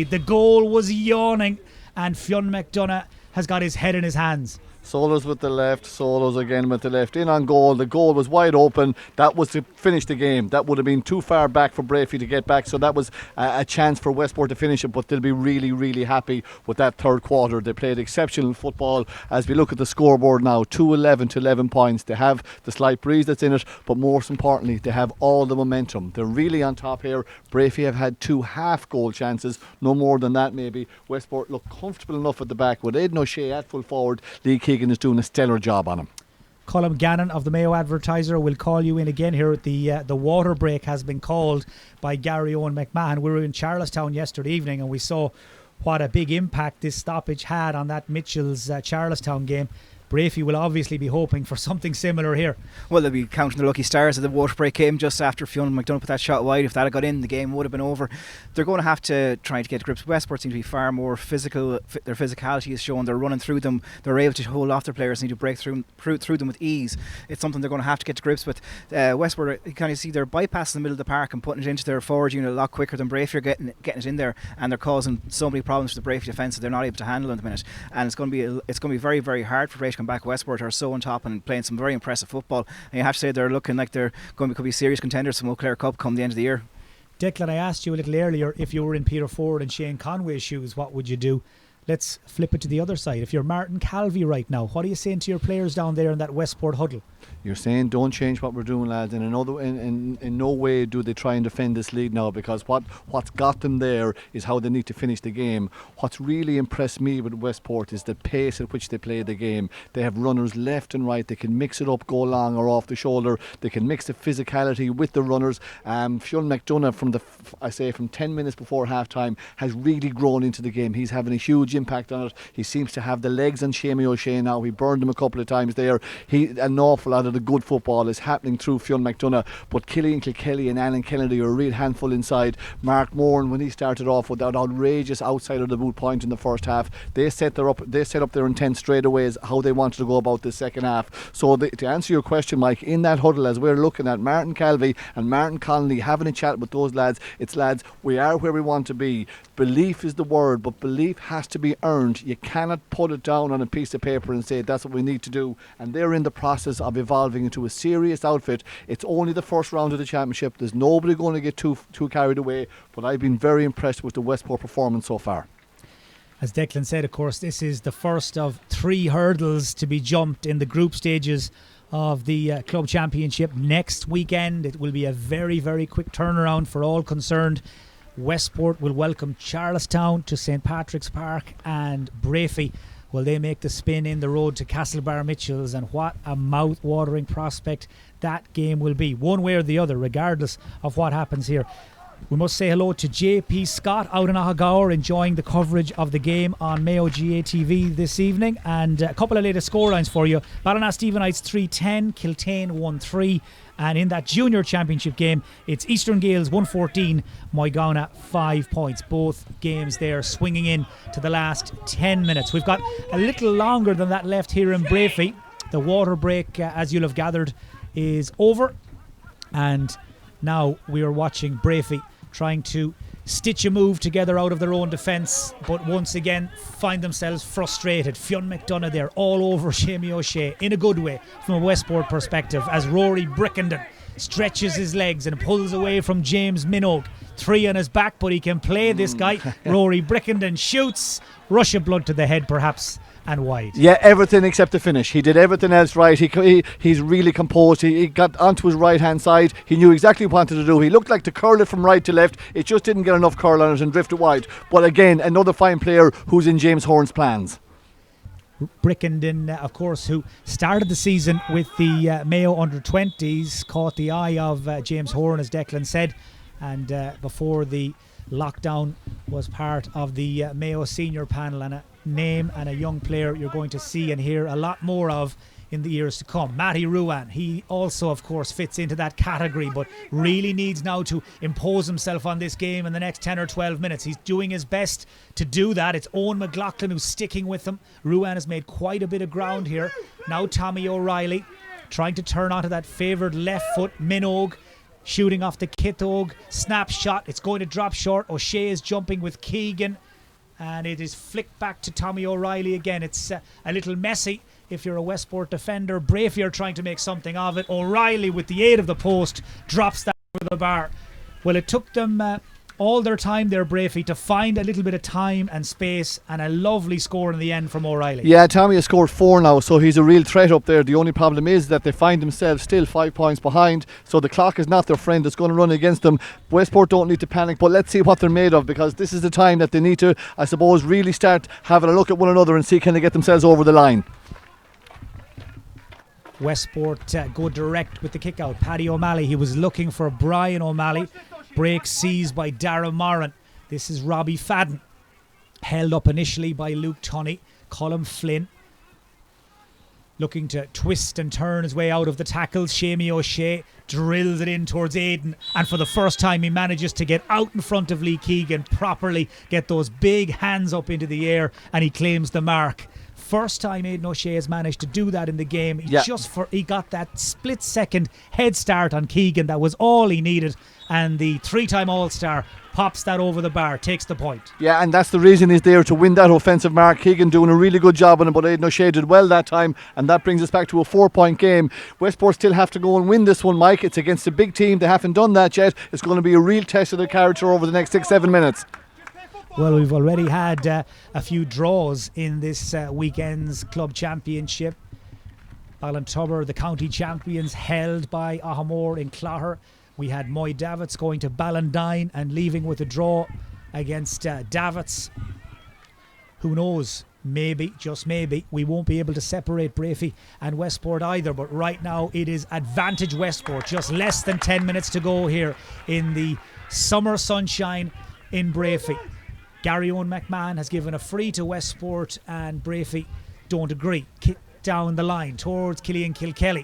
the goal was yawning, and Fionn McDonough has got his head in his hands. Solos with the left, Solos again with the left, in on goal. The goal was wide open. That was to finish the game. That would have been too far back for Breaffy to get back, so that was a chance for Westport to finish it, but they'll be really, really happy with that third quarter. They played exceptional football. As we look at the scoreboard now, 2-11 to 11 points. They have the slight breeze that's in it, but most importantly, they have all the momentum. They're really on top here. Breaffy have had 2 half-goal chances, no more than that maybe. Westport look comfortable enough at the back with Aidan O'Shea at full forward. Lee Keegan is doing a stellar job on him. Colm Gannon of the Mayo Advertiser will call you in again here. The water break has been called by Gary Owen McMahon. We were in Charlestown yesterday evening and we saw what a big impact this stoppage had on that Mitchell's Charlestown game. Breaffy will obviously be hoping for something similar here. Well, they'll be counting their lucky stars that the water break came just after Fionn McDonough put that shot wide. If that had got in, the game would have been over. They're going to have to try to get grips. Westport seem to be far more physical. Their physicality is shown. They're running through them. They're able to hold off their players, need to break through them with ease. It's something they're going to have to get to grips with. Westport, you kind of see they're bypassing the middle of the park and putting it into their forward unit a lot quicker than Breaffy are getting it in there, and they're causing so many problems for the Breaffy defence that they're not able to handle in the minute. And it's going to be very, very hard for Breaffy to come back. Westport are so on top and playing some very impressive football, and you have to say they're looking like they're going to could be serious contenders for Eau Clare Cup come the end of the year. Declan, I asked you a little earlier if you were in Peter Ford and Shane Conway's shoes, what would you do? Let's flip it to the other side. If you're Martin Calvey right now, what are you saying to your players down there in that Westport huddle? You're saying don't change what we're doing, lads, and in no way do they try and defend this lead now, because what's got them there is how they need to finish the game. What's really impressed me with Westport is the pace at which they play the game. They have runners left and right. They can mix it up, go long or off the shoulder. They can mix the physicality with the runners. Fionn McDonough from 10 minutes before half time has really grown into the game. He's having a huge impact on it. He seems to have the legs on Seamie O'Shea now. He burned him a couple of times there. An awful lot of the good football is happening through Fionn McDonough, but Killian Kilkelly and Alan Kennedy are a real handful inside. Mark Moran, when he started off with that outrageous outside of the boot point in the first half, they set up their intent straight away as how they wanted to go about the second half. So to answer your question, Mike, in that huddle as we're looking at Martin Calvey and Martin Connolly having a chat with those lads, it's lads, we are where we want to be. Belief is the word, but belief has to be earned. You cannot put it down on a piece of paper and say that's what we need to do, and they're in the process of evolving into a serious outfit. It's only the first round of the championship. There's nobody going to get too carried away, but I've been very impressed with the Westport performance so far. As Declan said, of course, this is the first of 3 hurdles to be jumped in the group stages of the club championship. Next weekend it will be a very, very quick turnaround for all concerned. Westport will welcome Charlestown to St Patrick's Park, and Breaffy, will they make the spin in the road to Castlebar Mitchells, and what a mouth-watering prospect that game will be, one way or the other, regardless of what happens here. We must say hello to JP Scott out in Ahagaur, enjoying the coverage of the game on Mayo GAA TV this evening. And a couple of latest scorelines for you. Ballina Stephenites 3-10, Kiltane 1-3. And in that junior championship game, it's Eastern Gales 114, Moygauna 5 points. Both games there swinging in to the last 10 minutes. We've got a little longer than that left here in Breaffy. The water break, as you'll have gathered, is over. And now we are watching Breaffy trying to stitch a move together out of their own defence, but once again find themselves frustrated. Fionn McDonough there all over Seamie O'Shea in a good way from a Westport perspective, as Rory Brickenden stretches his legs and pulls away from James Minogue. 3 on his back, but he can play, this guy. Rory Brickenden shoots. Rush of blood to the head perhaps and wide. Yeah, everything except the finish. He did everything else right. He's really composed. He got onto his right hand side. He knew exactly what he wanted to do. He looked like to curl it from right to left. It just didn't get enough curl on it and drift it wide. But again, another fine player who's in James Horn's plans. Brickenden, of course, who started the season with the Mayo under-20s, caught the eye of James Horn, as Declan said, and before the lockdown was part of the Mayo senior panel, and a name and a young player you're going to see and hear a lot more of in the years to come. Matty Ruan, he also of course fits into that category, but really needs now to impose himself on this game in the next 10 or 12 minutes. He's doing his best to do that. It's Owen McLaughlin who's sticking with him. Ruan has made quite a bit of ground here. Now Tommy O'Reilly trying to turn onto that favoured left foot. Minogue shooting off the Kitog snapshot. It's going to drop short. O'Shea is jumping with Keegan, and it is flicked back to Tommy O'Reilly again. It's a little messy if you're a Westport defender. Breaffy are trying to make something of it. O'Reilly, with the aid of the post, drops that over the bar. Well, it took them all their time there, Breaffy, to find a little bit of time and space, and a lovely score in the end from O'Reilly. Yeah, Tommy has scored 4 now, so he's a real threat up there. The only problem is that they find themselves still 5 points behind, so the clock is not their friend. It's going to run against them. Westport don't need to panic, but let's see what they're made of, because this is the time that they need to, I suppose, really start having a look at one another and see can they get themselves over the line. Westport go direct with the kick out. Paddy O'Malley, he was looking for Brian O'Malley. Break seized by Dara Moran. This is Robbie Fadden. Held up initially by Luke Tunney. Colm Flynn looking to twist and turn his way out of the tackles. Shamie O'Shea drills it in towards Aidan, and for the first time he manages to get out in front of Lee Keegan properly, get those big hands up into the air, and he claims the mark. First time Aidan O'Shea has managed to do that in the game. He got that split second head start on Keegan. That was all he needed, and the 3-time All-Star pops that over the bar, takes the point. Yeah, and that's the reason he's there, to win that offensive mark. Keegan doing a really good job on it, but Aidan O'Shea did well that time, and that brings us back to a 4-point game. Westport still have to go and win this one, Mike. It's against a big team. They haven't done that yet. It's going to be a real test of their character over the next 6-7 minutes. Well, we've already had a few draws in this weekend's club championship. Ballintubber, the county champions, held by Ahamore in Clogher. We had Moy Davits going to Ballindine and leaving with a draw against Davits. Who knows? Maybe, just maybe, we won't be able to separate Breaffy and Westport either. But right now it is advantage Westport. Just less than 10 minutes to go here in the summer sunshine in Breaffy. Gary Owen McMahon has given a free to Westport, and Breaffy don't agree. Kick down the line towards Killian Kilkelly.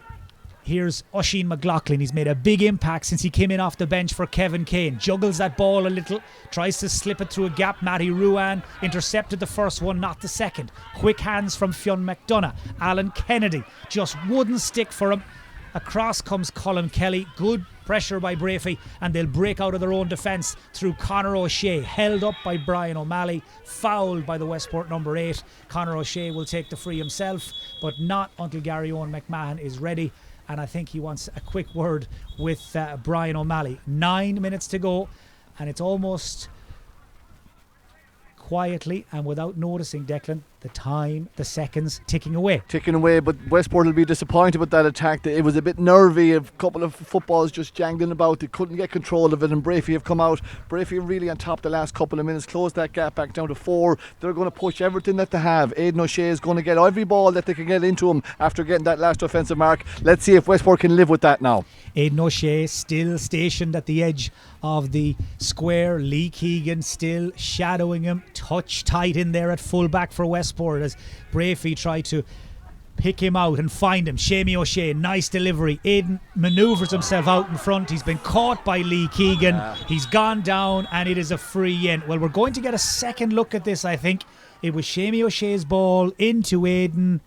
Here's Oisin McLaughlin. He's made a big impact since he came in off the bench for Kevin Kane. Juggles that ball a little, tries to slip it through a gap. Matty Ruan intercepted the first one, not the second. Quick hands from Fionn McDonough. Alan Kennedy just wouldn't stick for him. Across comes Colm Kelly. Good pressure by Breaffy, and they'll break out of their own defence through Conor O'Shea. Held up by Brian O'Malley. Fouled by the Westport number 8. Conor O'Shea will take the free himself, but not until Gary Owen McMahon is ready. And I think he wants a quick word with Brian O'Malley. 9 minutes to go, and it's almost quietly and without noticing, Declan, the time, the seconds ticking away. But Westport will be disappointed with that attack. It was a bit nervy, a couple of footballs just jangling about. They couldn't get control of it, and Breaffy have come out. Breaffy really on top the last couple of minutes, closed that gap back down to 4. They're going to push everything that they have. Aidan O'Shea is going to get every ball that they can get into him after getting that last offensive mark. Let's see if Westport can live with that now. Aidan O'Shea still stationed at the edge of the square. Lee Keegan still shadowing him, touch tight in there at fullback for Westport as Breaffy tried to pick him out and find him. Shamie O'Shea, nice delivery. Aidan manoeuvres himself out in front. He's been caught by Lee Keegan. He's gone down, and it is a free in. Well, we're going to get a second look at this, I think. It was Shamie O'Shea's ball into Aidan,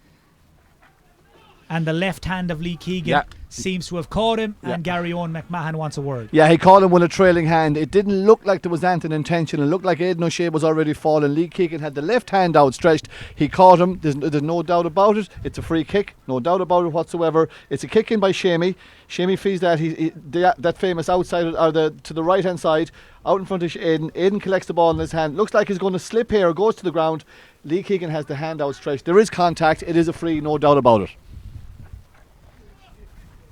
and the left hand of Lee Keegan seems to have caught him, and Gary Owen McMahon wants a word. Yeah, he caught him with a trailing hand. It didn't look like there was anything intentional. It looked like Aidan O'Shea was already falling. Lee Keegan had the left hand outstretched. He caught him. There's no doubt about it. It's a free kick. No doubt about it whatsoever. It's a kick in by Shamie. Shamie feeds that famous outside, or to the right hand side, out in front of Aidan. Aidan collects the ball in his hand. Looks like he's going to slip here, goes to the ground. Lee Keegan has the hand outstretched. There is contact. It is a free, no doubt about it.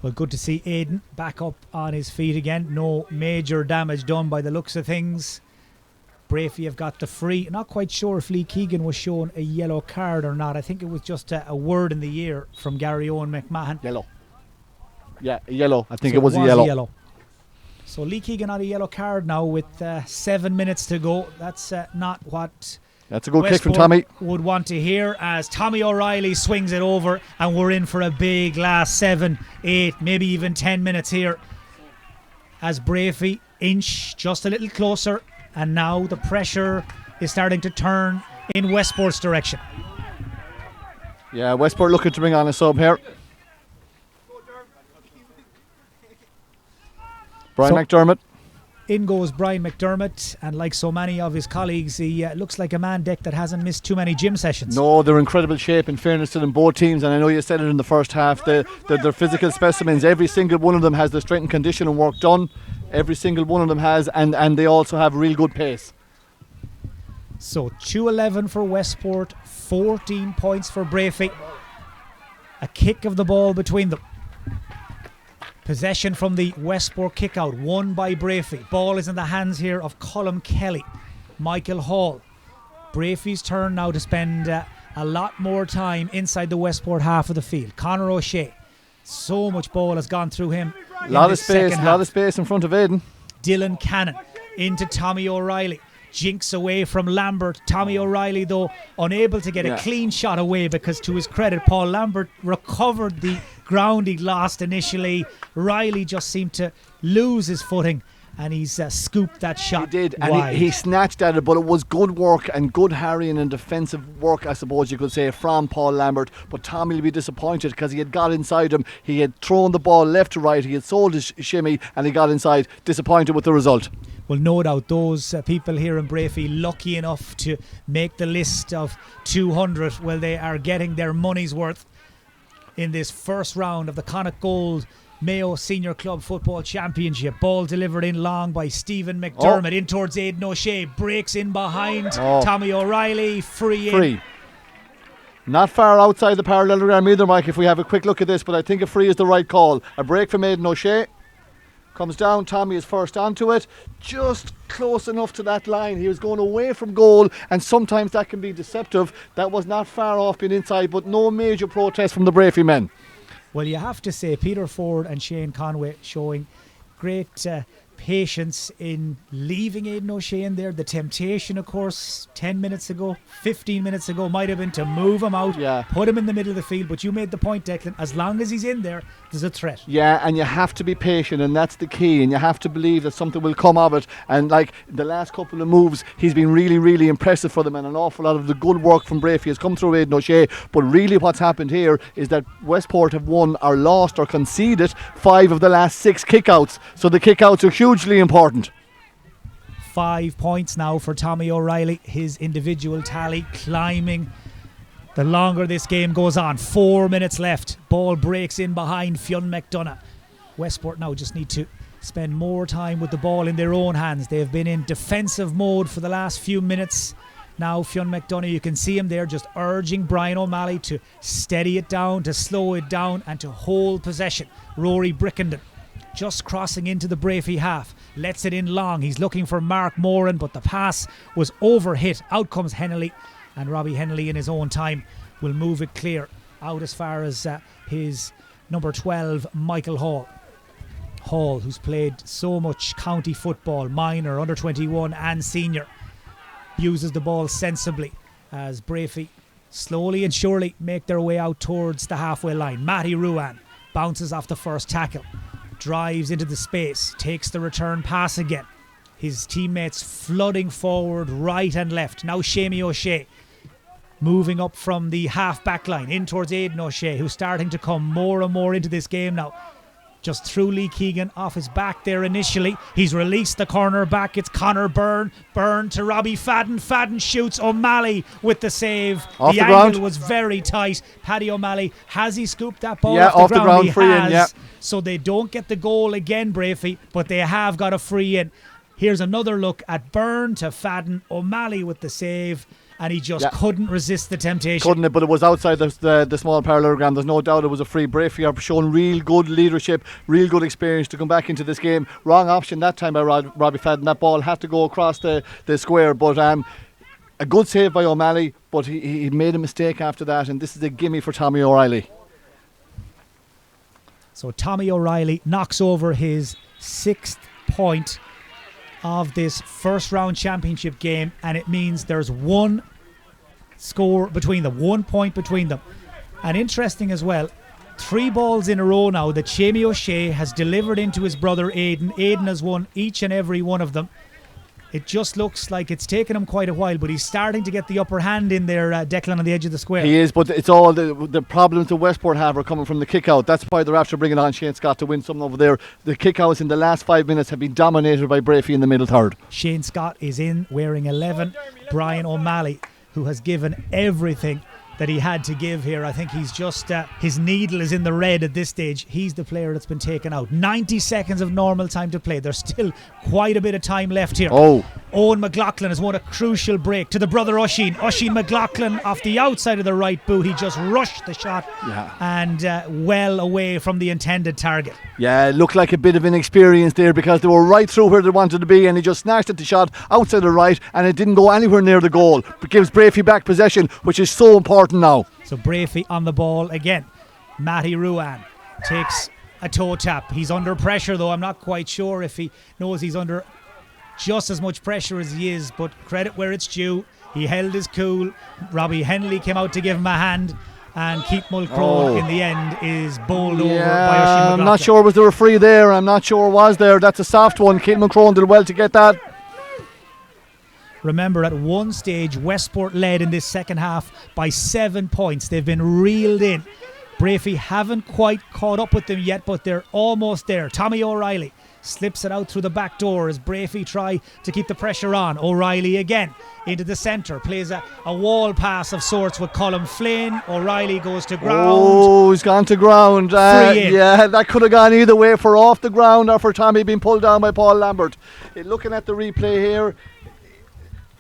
Well, good to see Aidan back up on his feet again. No major damage done by the looks of things. Breaffy have got the free. Not quite sure if Lee Keegan was shown a yellow card or not. I think it was just a word in the ear from Gary Owen McMahon. Yellow. Yeah, yellow. I think So it was a yellow. So Lee Keegan on a yellow card now with 7 minutes to go. That's not what That's a good kick from Westport Tommy. would want to hear, as Tommy O'Reilly swings it over, and we're in for a big last 7, 8, maybe even 10 minutes here. As Breaffy inch just a little closer, and now the pressure is starting to turn in Westport's direction. Yeah, Westport looking to bring on a sub here. Brian So- McDermott. In goes Brian McDermott, and like so many of his colleagues, he looks like a man, Dick, that hasn't missed too many gym sessions. No, they're incredible shape, in fairness to them, both teams, and I know you said it in the first half. They're physical specimens. Every single one of them has the strength and conditioning work done. Every single one of them has, and they also have real good pace. So 2-11 for Westport, 14 points for Breaffy. A kick of the ball between them. Possession from the Westport kick out, won by Breaffy. Ball is in the hands here of Colm Kelly. Michael Hall. Breaffy's turn now to spend a lot more time inside the Westport half of the field. Conor O'Shea. So much ball has gone through him. A lot of space in front of Aidan. Dylan Cannon into Tommy O'Reilly. Jinks away from Lambert. Tommy O'Reilly, though, unable to get a clean shot away because, to his credit, Paul Lambert recovered the ground he lost initially. Riley just seemed to lose his footing, and he's scooped that shot. He did, and wide. he snatched at it, but it was good work and good harrying and defensive work, I suppose you could say, from Paul Lambert. But Tommy will be disappointed because he had got inside him. He had thrown the ball left to right. He had sold his shimmy, and he got inside. Disappointed with the result. Well, no doubt those people here in Breaffy lucky enough to make the list of 200. Well, they are getting their money's worth in this first round of the Connacht Gold Mayo Senior Club Football Championship. Ball delivered in long by Stephen McDermott. In towards Aidan O'Shea. Breaks in behind Tommy O'Reilly. Free. Not far outside the parallelogram either, Mike, if we have a quick look at this, but I think a free is the right call. A break from Aidan O'Shea. Comes down, Tommy is first onto it, just close enough to that line. He was going away from goal, and sometimes that can be deceptive. That was not far off being inside, but no major protest from the Breaffy men. Well, you have to say Peter Ford and Shane Conway showing great patience in leaving Aidan O'Shea in there. The temptation, of course, 10 minutes ago, 15 minutes ago, might have been to move him out, put him in the middle of the field. But you made the point, Declan, as long as he's in there, there's a threat. Yeah, and you have to be patient, and that's the key, and you have to believe that something will come of it. And like the last couple of moves, he's been really, really impressive for them, and an awful lot of the good work from Breaffy has come through Aidan O'Shea. But really what's happened here is that Westport have won or lost or conceded 5 of the last 6 kickouts. So the kickouts are hugely important. 5 points now for Tommy O'Reilly. His individual tally climbing the longer this game goes on. 4 minutes left. Ball breaks in behind Fionn McDonough. Westport now just need to spend more time with the ball in their own hands. They have been in defensive mode for the last few minutes. Now Fionn McDonough, you can see him there just urging Brian O'Malley to steady it down, to slow it down, and to hold possession. Rory Brickenden just crossing into the Breaffy half, lets it in long. He's looking for Mark Moran, but the pass was overhit. Out comes Hennelly, and Robbie Hennelly in his own time will move it clear out as far as his number 12, Michael Hall. Hall, who's played so much county football, minor, under 21 and senior, uses the ball sensibly as Breaffy slowly and surely make their way out towards the halfway line. Matty Ruan bounces off the first tackle, drives into the space, takes the return pass again. His teammates flooding forward right and left. Now Shamey O'Shea moving up from the half-back line in towards Aidan O'Shea, who's starting to come more and more into this game now. Just through Lee Keegan off his back there initially. He's released the corner back. It's Conor Byrne. Byrne to Robbie Fadden. Fadden shoots. O'Malley with the save. Off the the angle ground. was very tight. Paddy O'Malley, has he scooped that ball Yeah, off the ground? He free in, has. yeah. So they don't get the goal again, Breaffy, but they have got a free in. Here's another look at Byrne to Fadden. O'Malley with the save. and he just couldn't resist the temptation. Couldn't it, but it was outside the small parallelogram. There's no doubt it was a free. Breaffy are showing real good leadership, real good experience to come back into this game. Wrong option that time by Robbie Fadden. That ball had to go across the square, but a good save by O'Malley, but he made a mistake after that, and this is a gimme for Tommy O'Reilly. So Tommy O'Reilly knocks over his 6th point of this first round championship game, and it means there's one score between them, 1 point between them. And interesting as well, 3 balls in a row now that Jamie O'Shea has delivered into his brother Aidan. Aidan has won each and every one of them. It just looks like it's taken him quite a while, but he's starting to get the upper hand in there, Declan, on the edge of the square. He is, but it's all the problems the Westport have are coming from the kick-out. That's why they're after bringing on Shane Scott to win something over there. The kick-outs in the last 5 minutes have been dominated by Breaffy in the middle third. Shane Scott is in wearing 11. Brian O'Malley, who has given everything that he had to give here. I think he's just, his needle is in the red at this stage. He's the player that's been taken out. 90 seconds of normal time to play. There's still quite a bit of time left here. Owen McLaughlin has won a crucial break to the brother Oisín. Oisín McLaughlin off the outside of the right boot. He just rushed the shot and well away from the intended target. Yeah, it looked like a bit of inexperience there because they were right through where they wanted to be, and he just snatched at the shot outside the right, and it didn't go anywhere near the goal. It gives Breaffy back possession, which is so important now. So Breaffy on the ball again. Matty Ruan takes a toe tap. He's under pressure though. I'm not quite sure if he knows he's under just as much pressure as he is, but credit where it's due. He held his cool. Robbie Henley came out to give him a hand, and Keith Mulcrone in the end is bowled over by Oisín McLaughlin. I'm not sure was there a free there. I'm not sure was there. That's a soft one. Keith Mulcrone did well to get that. Remember, at one stage, Westport led in this second half by 7 points. They've been reeled in. Breaffy haven't quite caught up with them yet, but they're almost there. Tommy O'Reilly slips it out through the back door as Breaffy try to keep the pressure on. O'Reilly again into the centre, plays a wall pass of sorts with Colm Flynn. O'Reilly goes to ground. Oh, he's gone to ground. Yeah, that could have gone either way, for off the ground or for Tommy being pulled down by Paul Lambert. Looking at the replay here,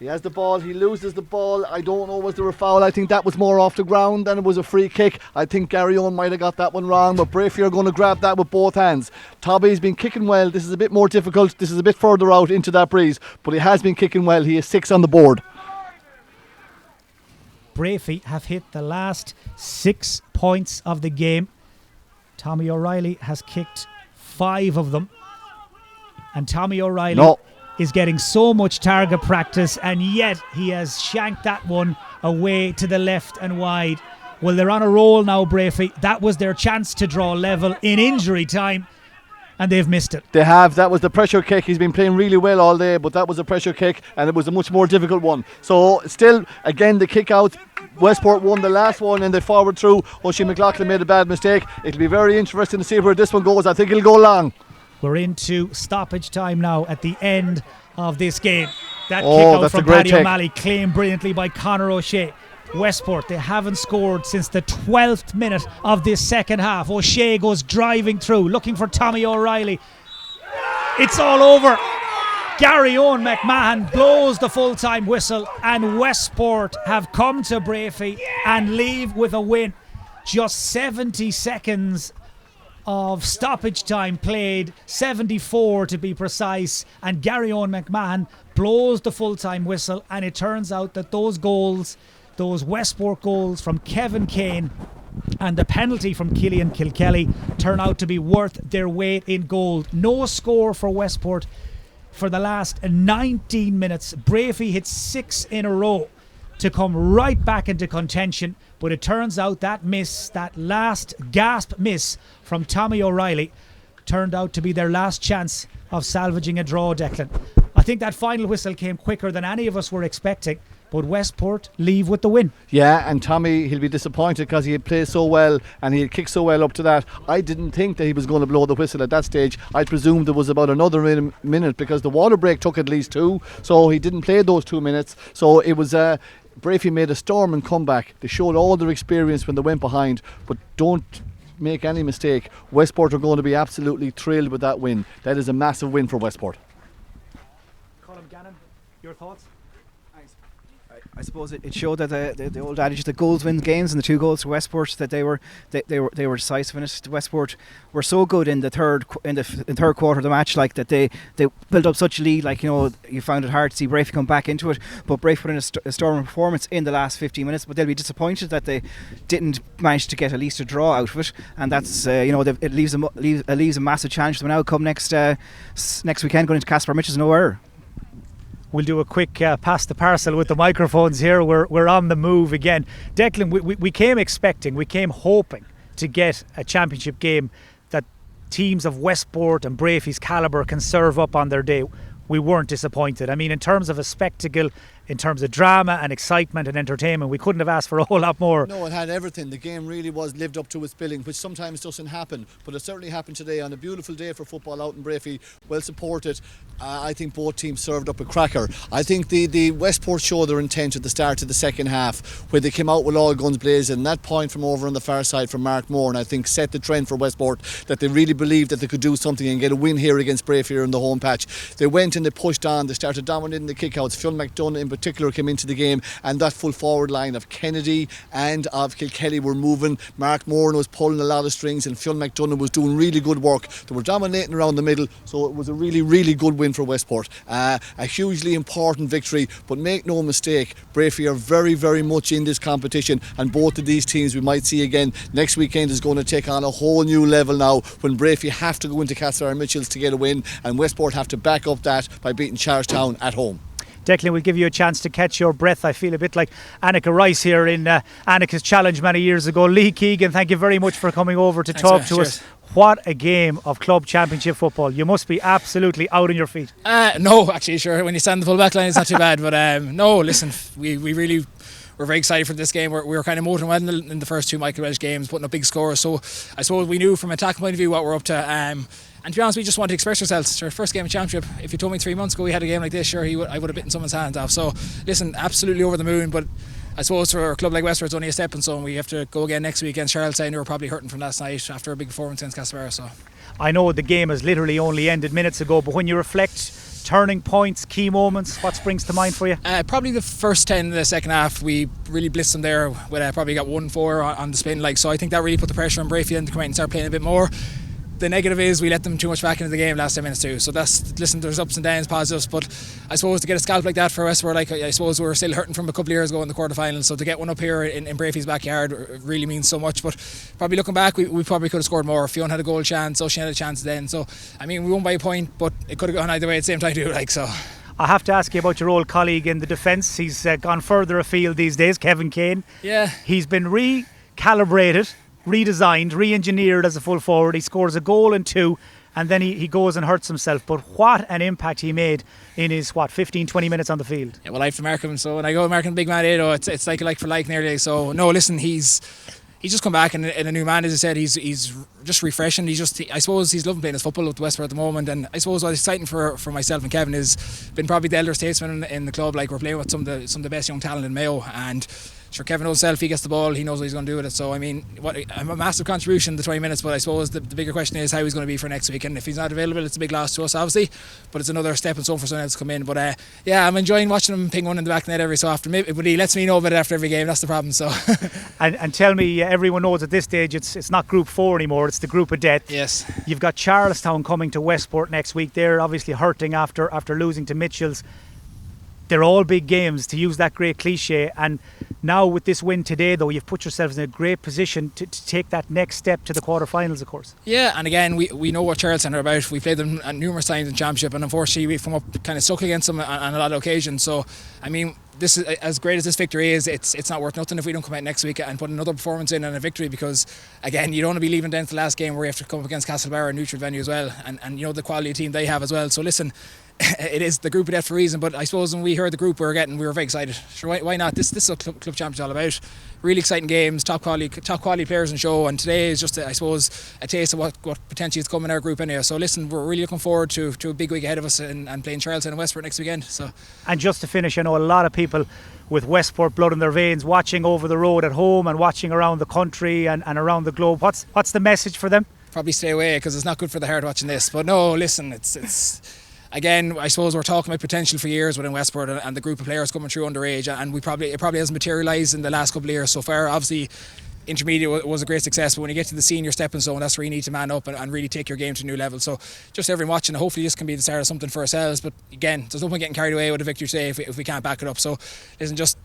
he has the ball, he loses the ball. I don't know, was there a foul? I think that was more off the ground than it was a free kick. I think Gary Owen might have got that one wrong, but Breaffy are going to grab that with both hands. Tommy's been kicking well. This is a bit more difficult. This is a bit further out into that breeze, but he has been kicking well. He is 6 on the board. Breaffy have hit the last 6 points of the game. Tommy O'Reilly has kicked 5 of them. And Tommy O'Reilly is getting so much target practice, and yet he has shanked that one away to the left and wide. Well, they're on a roll now, Breaffy. That was their chance to draw level in injury time, and they've missed it. They have. That was the pressure kick. He's been playing really well all day, but that was a pressure kick, and it was a much more difficult one. So still, again, the kick out. Westport won the last one and they forward through. Oisín McLaughlin made a bad mistake. It'll be very interesting to see where this one goes. I think it'll go long. We're into stoppage time now at the end of this game. That kick out from Paddy O'Malley, claimed brilliantly by Conor O'Shea. Westport, they haven't scored since the 12th minute of this second half. O'Shea goes driving through, looking for Tommy O'Reilly. It's all over. Gary Owen McMahon blows the full-time whistle, and Westport have come to Breaffy and leave with a win. Just 70 seconds of stoppage time played, 74 to be precise, and Gary Owen McMahon blows the full-time whistle, and it turns out that those goals, those Westport goals from Kevin Kane and the penalty from Killian Kilkelly, turn out to be worth their weight in gold. No score for Westport for the last 19 minutes. Breaffy hit 6 in a row to come right back into contention, but it turns out that miss, that last gasp miss from Tommy O'Reilly, turned out to be their last chance of salvaging a draw, Declan. I think that final whistle came quicker than any of us were expecting, but Westport leave with the win. Yeah, and Tommy, he'll be disappointed because he had played so well and he had kicked so well up to that. I didn't think that he was going to blow the whistle at that stage. I presumed there was about another minute because the water break took at least 2, so he didn't play those 2 minutes. So it was Breaffy made a storming comeback. They showed all their experience when they went behind, but don't make any mistake, Westport are going to be absolutely thrilled with that win. That is a massive win for Westport. Colm Gannon, your thoughts? I suppose it showed that the old adage that goals win games, and the 2 goals to Westport, that they were decisive in it. Westport were so good in the third quarter of the match, like that they built up such a lead. Like, you found it hard to see Breaffy come back into it, but Breaffy put in a storming performance in the last 15 minutes. But they'll be disappointed that they didn't manage to get at least a draw out of it, and that's it leaves a massive challenge to them now come next weekend, going into Casper Mitchell's no error. We'll do a quick pass the parcel with the microphones here. We're on the move again. Declan, we came hoping to get a championship game that teams of Westport and Breaffy's calibre can serve up on their day. We weren't disappointed. I mean, in terms of a spectacle, in terms of drama and excitement and entertainment, we couldn't have asked for a whole lot more. No, it had everything. The game really was lived up to its billing, which sometimes doesn't happen, but it certainly happened today on a beautiful day for football out in Breaffy. Well supported. I think both teams served up a cracker. I think the Westport showed their intent at the start of the second half, where they came out with all guns blazing. And that point from over on the far side from Mark Moore, and I think set the trend for Westport, that they really believed that they could do something and get a win here against Breaffy here in the home patch. They went and they pushed on. They started dominating the kickouts. Phil McDonough in particular came into the game, and that full forward line of Kennedy and of Kilkelly were moving. Mark Moore was pulling a lot of strings, and Phil McDonough was doing really good work. They were dominating around the middle, so it was a really, really good win for Westport. A hugely important victory, but make no mistake, Breaffy are very, very much in this competition, and both of these teams we might see again next weekend is going to take on a whole new level now, when Breaffy have to go into Castle Mitchells to get a win, and Westport have to back up that by beating Charlestown at home. Declan, we'll give you a chance to catch your breath. I feel a bit like Annika Rice here in Annika's challenge many years ago. Lee Keegan, thank you very much for coming over to talk to us. What a game of club championship football. You must be absolutely out on your feet. No, actually, sure. When you stand the full back line, it's not too bad. But no, listen, we really... We're very excited for this game. We were kind of motoring well in the first 2 Michael Welsh games, putting up big scores. So I suppose we knew from an attacking point of view what we're up to. And to be honest, we just wanted to express ourselves. Our first game of championship. If you told me 3 months ago we had a game like this, sure, I would have bitten someone's hand off. So listen, absolutely over the moon. But I suppose for a club like Westport, it's only a stepping stone. We have to go again next week against Charlestown, who are probably hurting from last night after a big performance against Castlebar. So I know the game has literally only ended minutes ago, but when you reflect, turning points, key moments, what springs to mind for you? Probably the first 10 in the second half. We really blitzed them there. We probably got 1-4 on the spin. So I think that really put the pressure on Breaffy and to come out and start playing a bit more. The negative is we let them too much back into the game last 10 minutes too. So there's ups and downs, positives, but I suppose to get a scalp like that for us, I suppose we're still hurting from a couple of years ago in the quarterfinals. So to get one up here in Breaffy's backyard really means so much. But probably looking back, we probably could have scored more. Fionn had a goal chance, Ocean had a chance then. So I mean, we won by a point, but it could have gone either way at the same time too. So I have to ask you about your old colleague in the defence. He's gone further afield these days, Kevin Kane. Yeah. He's been recalibrated, redesigned, re-engineered as a full forward. He scores a goal and 2, and then he goes and hurts himself. But what an impact he made in his 15-20 minutes on the field. Yeah, well, I have to mark him, so when I go marking big man it's like for like nearly. So no, listen, he's just come back and a new man, as I said. He's just refreshing. I suppose he's loving playing his football with Westport at the moment, and I suppose what's exciting for myself and Kevin is been probably the elder statesman in the club. Like, we're playing with some of the best young talent in Mayo, and sure, Kevin knows himself. He gets the ball, he knows what he's going to do with it. So I mean, a massive contribution in the 20 minutes. But I suppose the bigger question is how he's going to be for next week. And if he's not available, it's a big loss to us, obviously. But it's another stepping stone for someone else to come in. But yeah, I'm enjoying watching him ping one in the back of the net every so often. But he lets me know about it after every game. That's the problem. So and tell me, everyone knows at this stage it's not Group 4 anymore. It's the Group of Death. Yes. You've got Charlestown coming to Westport next week. They're obviously hurting after losing to Mitchells. They're all big games, to use that great cliche. And now with this win today, though, you've put yourselves in a great position to take that next step to the quarterfinals, of course. Yeah, and again, we know what Charlestown are about. We played them numerous times in Championship, and unfortunately we've come up kind of stuck against them on a lot of occasions. So, I mean, this is, as great as this victory is, it's not worth nothing if we don't come out next week and put another performance in and a victory, because again, you don't want to be leaving down to the last game where we have to come up against Castlebar, a neutral venue as well, and you know the quality of team they have as well. So listen, it is the group of death for a reason, but I suppose when we heard the group we were getting, we were very excited. Sure, why not? This is what club championship's all about. Really exciting games, top quality players in show, and today is just I suppose a taste of what potentially is coming in our group anyway. So listen, we're really looking forward to a big week ahead of us and playing Charlestown and Westport next weekend. So, and just to finish, I know a lot of people with Westport blood in their veins watching over the road at home and watching around the country and around the globe. What's the message for them? Probably stay away, because it's not good for the heart watching this. But no, listen, it's again, I suppose we're talking about potential for years within Westport and the group of players coming through underage, and it probably hasn't materialised in the last couple of years so far. Obviously, intermediate was a great success, but when you get to the senior stepping stone, that's where you need to man up and really take your game to a new level. So just everyone watching, hopefully this can be the start of something for ourselves. But again, there's no point getting carried away with a victory today if we can't back it up. So listen, just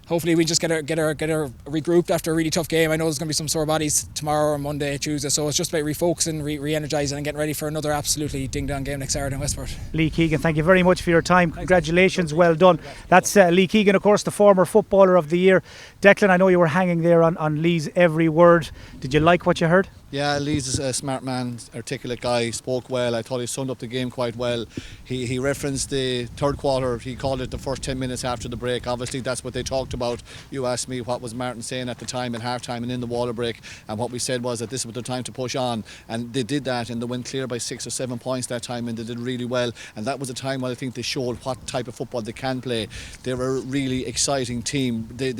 hopefully we just get our regrouped after a really tough game. I know there's going to be some sore bodies tomorrow or Monday, Tuesday, so it's just about refocusing, re-energising and getting ready for another absolutely ding-dong game next Saturday in Westport. Lee Keegan, thank you very much for your time. Congratulations, well done. That's Lee Keegan, of course, the former Footballer of the Year. Declan, I know you were hanging there on Lee's every word. Did you like what you heard? Yeah, Lee's a smart man, articulate guy, spoke well. I thought he summed up the game quite well. He referenced the third quarter. He called it the first 10 minutes after the break. Obviously, that's what they talked about. You asked me what was Martin saying at the time at half-time and in the water break, and what we said was that this was the time to push on, and they did that, and they went clear by 6 or 7 points that time, and they did really well, and that was a time when I think they showed what type of football they can play. They're a really exciting team. They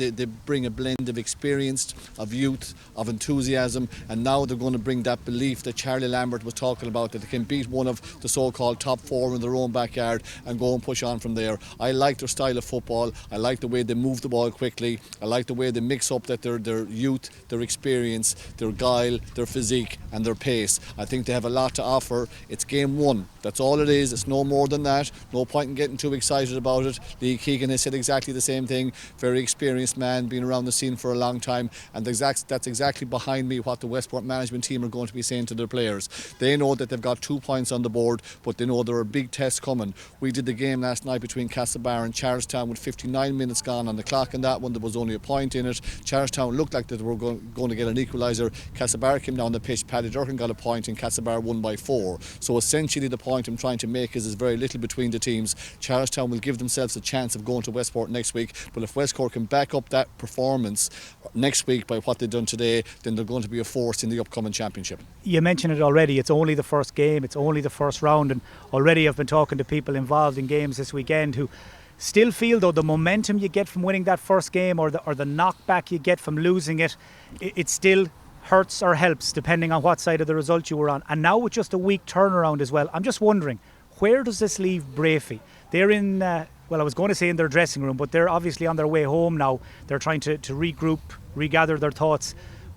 bring a blend of experience, of youth, of enthusiasm, and now they're going to bring that belief that Charlie Lambert was talking about, that they can beat one of the so-called top 4 in their own backyard and go and push on from there. I like their style of football. I like the way they move the ball quickly. I like the way they mix up that their youth, their experience, their guile, their physique and their pace. I think they have a lot to offer. It's game 1. That's all it is. It's no more than that. No point in getting too excited about it. Lee Keegan has said exactly the same thing. Very experienced man, been around the scene for a long time, and that's exactly behind me what the Westport management team are going to be saying to their players. They know that they've got 2 points on the board, but they know there are big tests coming. We did the game last night between Castlebar and Charlestown with 59 minutes gone on the clock in that one. There was only a point in it. Charlestown looked like they were going to get an equaliser. Castlebar came down the pitch. Paddy Durkin got a point and Castlebar won by 4. So essentially the point I'm trying to make is there's very little between the teams. Charlestown will give themselves a chance of going to Westport next week, but if Westport can back up that performance next week by what they've done today, then they're going to be a force in the upcoming championship. You mentioned it already, it's only the first game, it's only the first round, and already I've been talking to people involved in games this weekend who still feel though the momentum you get from winning that first game or the knockback you get from losing it, it still hurts or helps depending on what side of the result you were on. And now with just a week turnaround as well, I'm just wondering, where does this leave Breaffy? They're in, well, I was going to say in their dressing room, but they're obviously on their way home now. They're trying to regroup, regather their thoughts.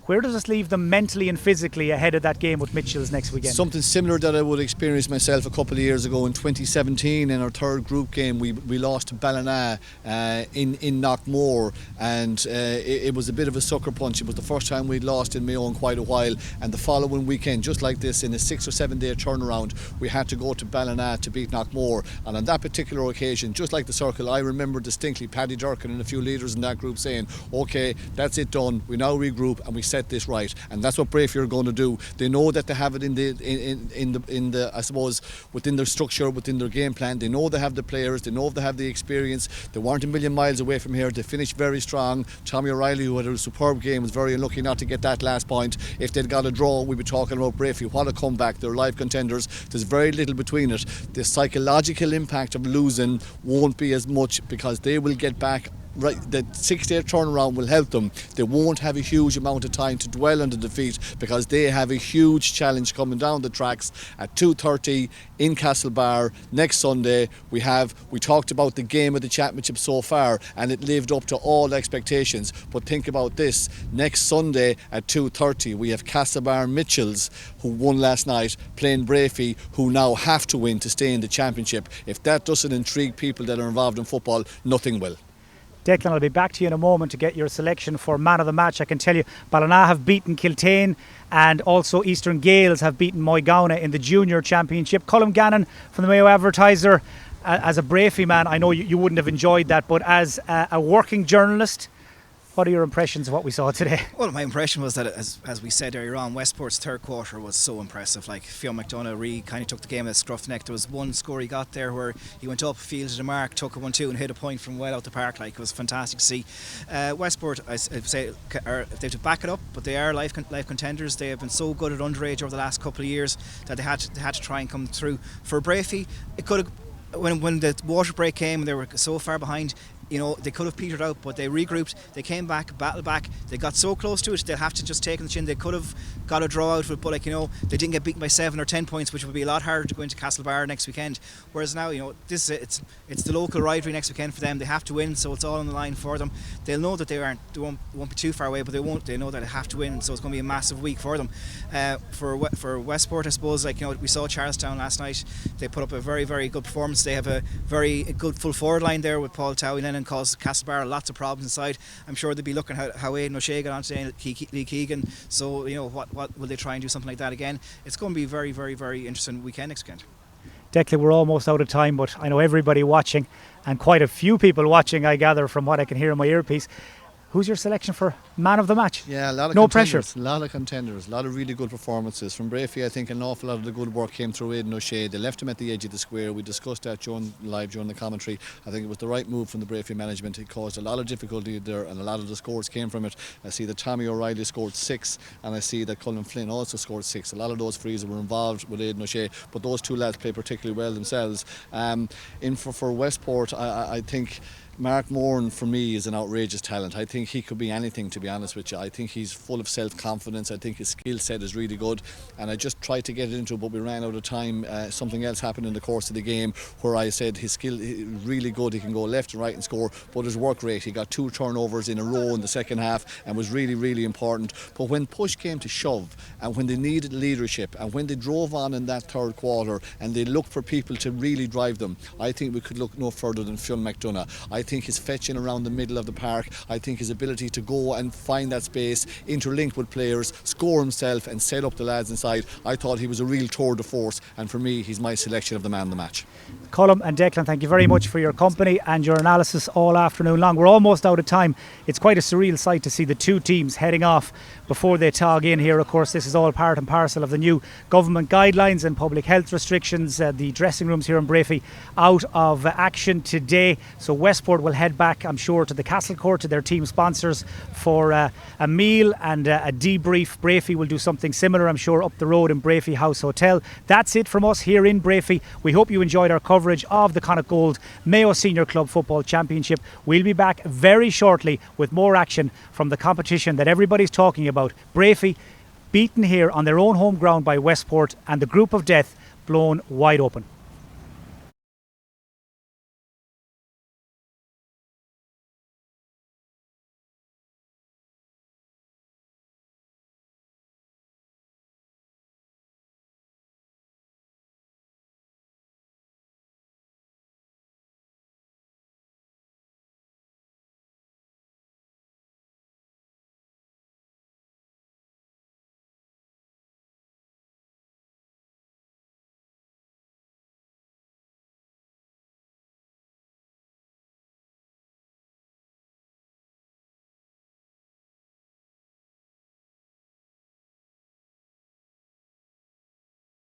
Where does this leave them mentally and physically ahead of that game with Mitchell's next weekend? Something similar that I would experience myself a couple of years ago in 2017 in our third group game. We lost to Ballina in Knockmore, and it was a bit of a sucker punch. It was the first time we'd lost in Mayo in quite a while, and the following weekend, just like this, in a 6 or 7 day turnaround, we had to go to Ballina to beat Knockmore. And on that particular occasion, just like the circle, I remember distinctly Paddy Durkin and a few leaders in that group saying, okay, that's it done, we now regroup and we set this right. And that's what Breaffy are going to do. They know that they have it in the I suppose within their structure, within their game plan. They know they have the players, they know they have the experience. They weren't a million miles away from here. They finished very strong. Tommy O'Reilly, who had a superb game, was very unlucky not to get that last point. If they'd got a draw, we'd be talking about Breaffy. What a comeback. They're live contenders. There's very little between it. The psychological impact of losing won't be as much because they will get back. Right, the 6 day turnaround will help them. They won't have a huge amount of time to dwell on the defeat because they have a huge challenge coming down the tracks at 2:30 in Castlebar next Sunday. We talked about the game of the championship so far, and it lived up to all expectations. But think about this: next Sunday at 2:30 we have Castlebar Mitchells, who won last night, playing Breaffy, who now have to win to stay in the championship. If that doesn't intrigue people that are involved in football, nothing will. Declan, I'll be back to you in a moment to get your selection for man of the match. I can tell you Ballina have beaten Kiltane, and also Eastern Gales have beaten Mayo GAA in the junior championship. Colm Gannon from the Mayo Advertiser, as a Breaffy man, I know you wouldn't have enjoyed that, but as a working journalist, what are your impressions of what we saw today? Well, my impression was that, as we said earlier on, Westport's third quarter was so impressive. Like, Fionn McDonough kind of took the game at a scruff neck. There was one score he got there where he went up, fielded a mark, took a 1-2 and hit a point from well out the park. Like, it was fantastic to see. Westport, I'd say, they have to back it up, but they are live contenders. They have been so good at underage over the last couple of years that they had to try and come through. For Breaffy, it could have, when the water break came, they were so far behind. they could have petered out, but they regrouped, they came back, battled back, they got so close to it, they'll have to just take on the chin. They could have got a draw out of it, but they didn't get beaten by 7 or 10 points, which would be a lot harder to go into Castlebar next weekend. Whereas now, it's the local rivalry next weekend for them. They have to win, so it's all on the line for them. They'll know that they won't be too far away, but they know that they have to win, so it's going to be a massive week for them. For Westport, I suppose, we saw Charlestown last night. They put up a very, very good performance. They have a very good full forward line there with Paul Towie and caused Castlebar lots of problems inside. I'm sure they'll be looking at how Aidan O'Shea got on today and Lee Keegan. So what will they try and do something like that again? It's going to be a very, very, very interesting weekend next weekend. Declan, we're almost out of time, but I know everybody watching, and quite a few people watching, I gather from what I can hear in my earpiece. Who's your selection for man of the match? Yeah, a lot of no contenders, pressure. A lot of contenders, a lot of really good performances. From Breaffy, I think an awful lot of the good work came through Aidan O'Shea. They left him at the edge of the square. We discussed that live during the commentary. I think it was the right move from the Breaffy management. It caused a lot of difficulty there, and a lot of the scores came from it. I see that Tommy O'Reilly scored 6, and I see that Colin Flynn also scored 6. A lot of those frees were involved with Aidan O'Shea, but those two lads played particularly well themselves. For Westport, I think Mark Moran, for me, is an outrageous talent. I think he could be anything, to be honest with you. I think he's full of self-confidence. I think his skill set is really good, and I just tried to get it into it, but we ran out of time. Something else happened in the course of the game where I said his skill is really good. He can go left and right and score, but his work rate, he got 2 turnovers in a row in the second half and was really, really important. But when push came to shove, and when they needed leadership, and when they drove on in that third quarter and they looked for people to really drive them, I think we could look no further than Phil McDonough. I think his fetching around the middle of the park, I think his ability to go and find that space, interlink with players, score himself and set up the lads inside, I thought he was a real tour de force, and for me he's my selection of the man of the match. Colm and Declan, thank you very much for your company and your analysis all afternoon long. We're almost out of time. It's quite a surreal sight to see the two teams heading off before they tog in here. Of course, this is all part and parcel of the new government guidelines and public health restrictions. The dressing rooms here in Breaffy out of action today, so Westport will head back, I'm sure, to the Castle Court, to their team sponsors, for a meal and a debrief. Breaffy will do something similar, I'm sure, up the road in Breaffy House Hotel. That's it from us here in Breaffy. We hope you enjoyed our coverage of the Connacht Gold Mayo Senior Club Football Championship. We'll be back very shortly with more action from the competition that everybody's talking about. Breaffy beaten here on their own home ground by Westport, and the group of death blown wide open.